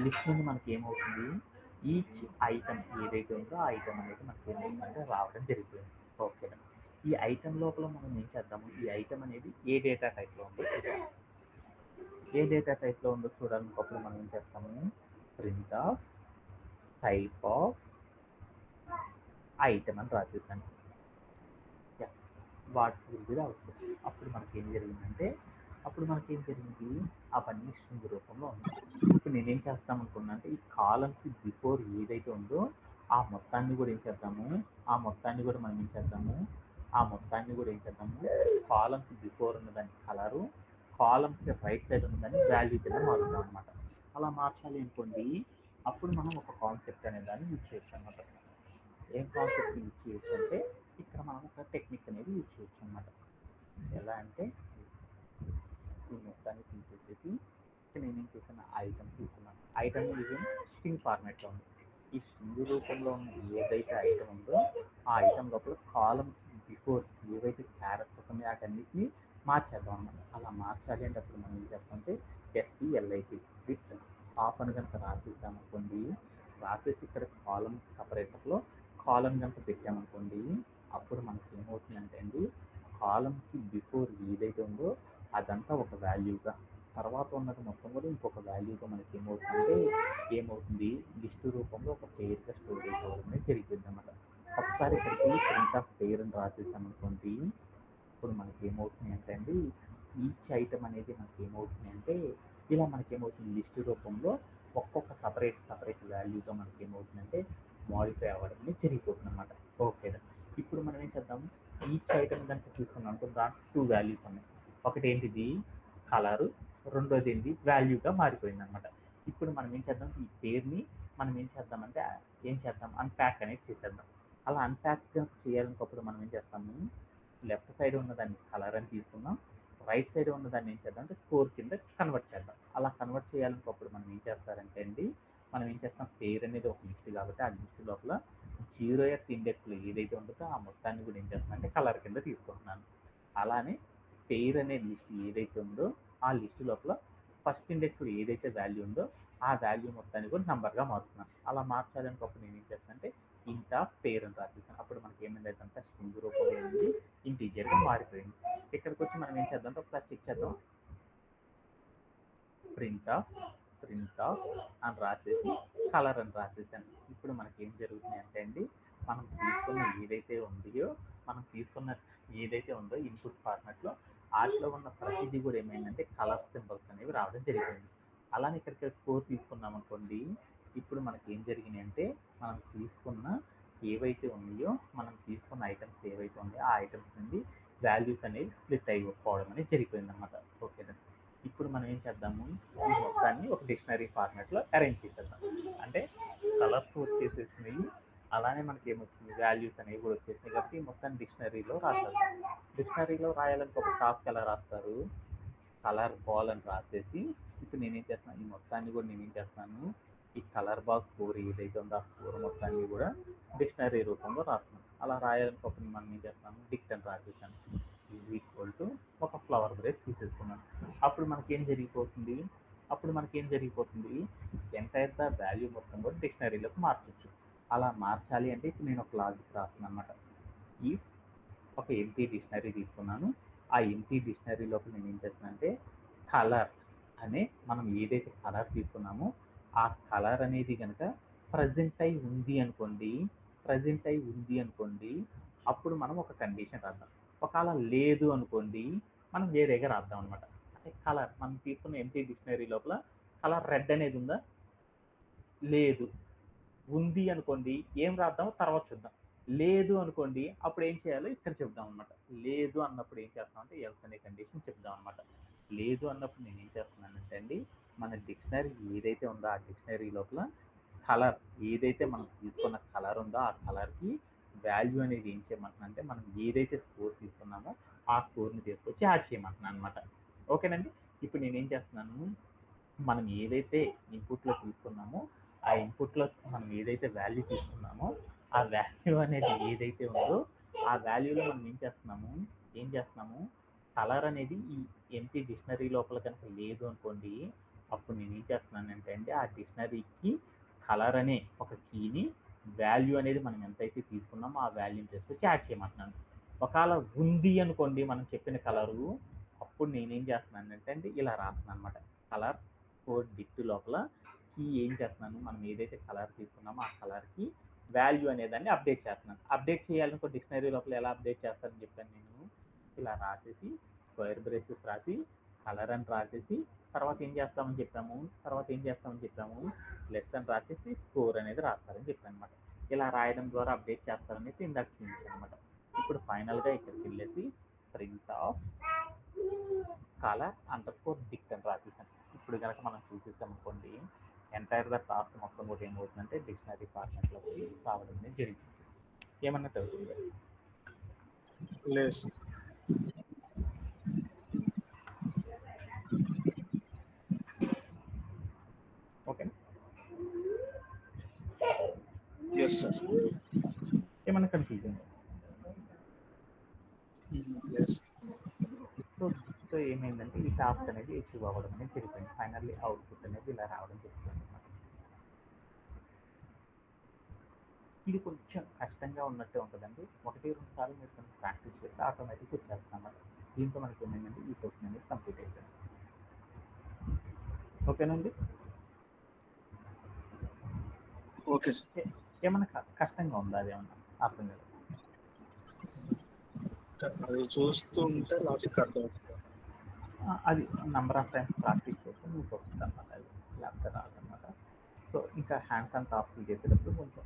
లిస్ట్ నుండి మనకి ఏమవుతుంది ఈచ్ ఐటమ్ ఏదైతే ఉందో ఆ ఐటమ్ అనేది మనకి ఏమవుతుందంటే రావడం జరిగిపోయింది. ఓకే. ఈ ఐటమ్ లోపల మనం ఏం చేద్దాము ఈ ఐటమ్ అనేది ఏ డేటా టైప్లో ఉందో చూద్దాం. ఏ డేటా టైప్లో ఉందో చూడాలనుకోప్పుడు మనం ఏం చేస్తాము print of type of item అని రాసేసాను. What will be the output. అప్పుడు మనకి ఏం జరిగింది అవన్నీ స్ట్రింగ్ రూపంలో ఉన్నాయి. ఇప్పుడు నేనేం చేస్తాం అనుకున్నా అంటే ఈ కాలంకి బిఫోర్ ఏదైతే ఉందో ఆ మొత్తాన్ని కూడా ఏం చేద్దాము కాలంకి బిఫోర్ ఉన్నదాన్ని కలరు, కాలంకి రైట్ సైడ్ ఉన్నదాన్ని వాల్యూ కింద మారుతాం అనమాట. అలా మార్చాలి అనుకోండి అప్పుడు మనం ఒక కాన్సెప్ట్ అనే దాన్ని యూజ్ చేయొచ్చు అనమాట. ఏం కాన్సెప్ట్ యూజ్ చేయొచ్చు అంటే ఇక్కడ మనం ఒక టెక్నిక్ అనేది యూజ్ చేయొచ్చు అనమాట. ఎలా అంటే ఈ మొత్తాన్ని తీసేసేసి నేనేం చేశాను ఐటమ్ తీసుకున్నాను. ఐటమ్ ఇది స్ట్రింగ్ ఫార్మాట్లో ఉంది. ఈ స్ట్రింగ్ రూపంలో ఉన్న ఏదైతే ఐటమ్ ఉందో ఆ ఐటమ్ లోపల కాలం బిఫోర్ ఏవైతే క్యారెక్టర్స్ ఉన్నాయో వాటన్నిటిని మార్చేద్దాం అన్నమాట. అలా మార్చాలి అంటే అప్పుడు మనం ఏం చేస్తామంటే SPLIT స్ప్లిట్ ఆఫ్ అని కనుక రాసేసామనుకోండి, రాసేసి ఇక్కడ కాలం సపరేటర్లో కాలం కనుక పెట్టామనుకోండి అప్పుడు మనకి ఏమవుతుందంటే అండి కాలంకి బిఫోర్ ఏదైతే ఉందో అదంతా ఒక వాల్యూగా, తర్వాత ఉన్నది మొత్తం కూడా ఇంకొక వాల్యూగా మనకి ఏమవుతుంది లిస్ట్ రూపంలో ఒక పేరుగా స్టోరేజ్ అవ్వడం అనేది జరిగింది అనమాట. ఒకసారి ఇక్కడికి ప్రింట్ ఆఫ్ పేర్ అని రాసేసామనుకోండి ఇప్పుడు మనకి ఏమవుతుంది అంటే అండి ఈచ్ ఐటమ్ అనేది మనకి ఏమవుతుంది అంటే ఇలా మనకేమవుతుంది లిస్ట్ రూపంలో ఒక్కొక్క సపరేట్ వాల్యూగా మనకి ఏమవుతుందంటే మాడిఫై అవ్వడం అనేది జరిగిపోతుంది అనమాట. ఓకే. ఇప్పుడు మనం ఏం చేద్దాం ఈచ్ ఐటమ్ కనుక చూసుకున్నాం అనుకో దాంట్లో 2 వాల్యూస్ ఉన్నాయి. ఒకటి ఏంటిది కలరు, రెండోది ఏంటి వాల్యూగా మారిపోయింది అనమాట. ఇప్పుడు మనం ఏం చేద్దాం ఈ పేరుని మనం ఏం చేద్దాం అన్ప్యాక్ అనేది చేసేద్దాం. అలా అన్ప్యాక్ చేయాలనుకోప్పుడు మనం ఏం చేస్తాము లెఫ్ట్ సైడ్ ఉన్నదాన్ని కలర్ అని తీసుకుందాం, రైట్ సైడ్ ఉన్నదాన్ని ఏం చేద్దాం అంటే స్కోర్ కింద కన్వర్ట్ చేద్దాం. అలా కన్వర్ట్ చేయాలనుకోప్పుడు మనం ఏం చేస్తాం పేరు అనేది ఒక లిస్ట్ కాబట్టి ఆ లిస్ట్ లోపల 0th ఇండెక్స్లో ఏదైతే ఉంటుందో ఆ మొత్తాన్ని కూడా ఏం చేస్తున్నాను అంటే కలర్ కింద తీసుకుంటున్నాను. అలానే పెయిర్ అనే లిస్ట్ ఏదైతే ఉందో ఆ లిస్ట్ లోపల ఫస్ట్ ఇండెక్స్లో ఏదైతే వాల్యూ ఉందో ఆ వాల్యూ మొత్తాన్ని కూడా నంబర్గా మారుస్తున్నాను. అలా మార్చాలనుకోప్పుడు నేను ఏం చేస్తాను అంటే ఇంట్ ఆఫ్ పేర్ అని రాసేసాను. అప్పుడు మనకి ఏమైందంటే స్ట్రింగ్ రూపంలో ఉంది, ఇంటీజర్గా మారిపోయింది. ఇక్కడికి వచ్చి మనం ఏం చేద్దాం ఒకసారి చెక్ చేద్దాం. ప్రింట్ ఆఫ్ అని రాసేసి కలర్ అని రాసేసాను. ఇప్పుడు మనకి ఏం జరుగుతుంది అంటే అండి, మనం తీసుకున్న ఏదైతే ఉందో ఇన్పుట్ ఫార్మాట్లో వాటిలో ఉన్న ప్రతిదీ కూడా ఏమైందంటే కలర్ సింబల్స్ అనేవి రావడం జరిగింది. అలానే ఇక్కడికి స్కోర్ తీసుకున్నాం అనుకోండి, ఇప్పుడు మనకి ఏం జరిగినాయి అంటే మనం తీసుకున్న ఐటమ్స్ ఏవైతే ఉన్నాయో ఆ ఐటమ్స్ నుండి వాల్యూస్ అనేవి స్ప్లిట్ అయిపోవడం అనేది జరిగిపోయింది అనమాట. ఓకేనా, ఇప్పుడు మనం ఏం చేద్దాము, ఈ మొత్తాన్ని ఒక డిక్షనరీ ఫార్మాట్లో అరేంజ్ చేసేద్దాం. అంటే కలర్స్ వచ్చేసేసినాయి, అలానే మనకి ఏమొచ్చింది వాల్యూస్ అనేవి కూడా వచ్చేసినాయి. కాబట్టి మొత్తం డిక్షనరీలో రాస్తారు. డిక్షనరీలో రాయాలని ఒక టాస్క్ ఎలా రాస్తారు, కలర్ బాల్ అని రాసేసి ఇప్పుడు నేనేం చేస్తున్నాను, ఈ మొత్తాన్ని కూడా నేనేం చేస్తున్నాను, ఈ కలర్ బాల్ స్కోర్ ఏదైతే ఉందో ఆ స్కోర్ మొత్తాన్ని కూడా డిక్షనరీ రూపంలో రాస్తున్నాను. అలా రాయాలనుకోకుండా మనం ఏం చేస్తున్నాము, డిక్ట్ అని రాసేసాను. ఈజ్ ఈక్వల్ టు ఒక ఫ్లవర్ బ్రేస్ తీసేసుకున్నాను. అప్పుడు మనకేం జరిగిపోతుంది, ఎంటైర్ ద వాల్యూ మొత్తం కూడా డిక్షనరీలోకి మార్చవచ్చు. అలా మార్చాలి అంటే ఇప్పుడు నేను ఒక లాజిక్ రాస్తున్నాను అనమాట. ఈఫ్ ఒక ఎంటీ డిక్షనరీ తీసుకున్నాను, ఆ ఎంటీ డిక్షనరీ లోపల నేను ఏం చేస్తున్నానంటే కలర్ అనే మనం ఏదైతే కలర్ తీసుకున్నామో ఆ కలర్ అనేది కనుక ప్రజెంట్ అయి ఉంది అనుకోండి, అప్పుడు మనం ఒక కండిషన్ రాద్దాం. ఒకవేళ లేదు అనుకోండి మనం వేరేగా రాద్దాం అనమాట. అంటే కలర్ మనం తీసుకున్న ఎంటీ డిక్షనరీ లోపల కలర్ రెడ్ అనేది ఉందా, లేదు. ఉంది అనుకోండి ఏం రాద్దాం తర్వాత చూద్దాం. లేదు అనుకోండి అప్పుడు ఏం చేయాలో ఇక్కడ చెప్దాం అనమాట. లేదు అన్నప్పుడు ఏం చేస్తాం అంటే ఎల్స్ అనే కండిషన్ చెప్దాం అనమాట. లేదు అన్నప్పుడు నేను ఏం చేస్తున్నానంటే అండి, మన డిక్షనరీ ఏదైతే ఉందో ఆ డిక్షనరీ లోపల కలర్ ఏదైతే మనం తీసుకున్న కలర్ ఉందో ఆ కలర్కి వాల్యూ అనేది ఏం చేయమంటున్నా అంటే మనం ఏదైతే స్కోర్ తీసుకున్నామో ఆ స్కోర్ని తీసుకొచ్చి యాడ్ చేయమంటున్నాను అనమాట. ఓకేనండి, ఇప్పుడు నేనేం చేస్తున్నాను, మనం ఏదైతే ఇన్పుట్లో తీసుకున్నామో ఆ ఇన్పుట్లో మనం ఏదైతే వాల్యూ తీసుకున్నామో ఆ వాల్యూ అనేది ఏదైతే ఉందో ఆ వాల్యూలో మనం ఏం చేస్తున్నాము కలర్ అనేది ఈ ఎంటీ డిక్షనరీ లోపల కనుక లేదు అనుకోండి, అప్పుడు నేను ఏం చేస్తున్నానంటే అండి ఆ డిక్షనరీకి కలర్ అనే ఒక కీని వాల్యూ అనేది మనం ఎంతైతే తీసుకున్నామో ఆ వాల్యూని తీసుకొచ్చి యాడ్ చేయమంటున్నాను. ఒకవేళ ఉంది అనుకోండి మనం చెప్పిన కలరు, అప్పుడు నేనేం చేస్తున్నానంటే అండి ఇలా రాస్తున్నాను అనమాట. కలర్ కోడ్ డిక్ట్ లోపల కీ ఏం చేస్తున్నాను, మనం ఏదైతే కలర్ తీసుకున్నామో ఆ కలర్కి వాల్యూ అనేదాన్ని అప్డేట్ చేస్తున్నాను. అప్డేట్ చేయాలనుకో డిక్షనరీ లోపల ఎలా అప్డేట్ చేస్తానని చెప్పాను నేను. ఇలా రాసేసి స్క్వేర్ బ్రేసెస్ రాసి కలర్ అని రాసేసి తర్వాత ఏం చేస్తామని చెప్పాము, లెస్ అని రాసేసి స్కోర్ అనేది రాస్తారని చెప్పాను అనమాట. ఇలా రాయడం ద్వారా అప్డేట్ చేస్తారనేసి ఇందాక చూపించాను అనమాట. ఇప్పుడు ఫైనల్గా ఇక్కడికి వెళ్ళేసి ప్రింట్ ఆఫ్ కలర్ అండర్స్కోర్ డిక్ట్ అని రాసేసాను. ఇప్పుడు కనుక మనం చూసేసాం అనుకోండి, ఎంటైర్ ద టాస్క్ మొత్తం కూడా ఏమవుతుందంటే డిక్షనరీ ఫార్మాట్లోకి రావడం అనేది జరిగింది. ఏమన్నా అవుతుంది లేదు. Okay, yes sir. ఏమన్నా కన్ఫ్యూజన్? సో ఏమైందంటే ఈ టాస్క్ అనేది అచీవ్ అవ్వడం అనేది జరిగింది. ఫైనల్లీ అవుట్పుట్ అనేది ఇలా రావడం జరుగుతుంది అనమాట. ఇది కొంచెం కష్టంగా ఉన్నట్టే ఉంటుందండి. 1-2 సార్లు మీరు కొంచెం ప్రాక్టీస్ చేస్తే ఆటోమేటిక్గా వచ్చేస్తాం. దీంతో మనకి ఏమైందంటే ఈ సెషన్ అనేది కంప్లీట్ అయిపోయింది. ఓకేనండి, ఓకే సార్. ఏమన్నా కష్టంగా ఉందా, అది ఏమన్నా అర్థం కాదు? అది చూస్తుంటే లాజిక్ అర్థమవుతుంది. అది నెంబర్ ఆఫ్ టైమ్స్ ప్రాక్టీస్ చేస్తే మీకు వస్తుంది అనమాట, అది లేకపోతే రాదనమాట. సో ఇంకా హ్యాండ్స్ ఆన్ టాస్క్ చేసేటప్పుడు కొంచెం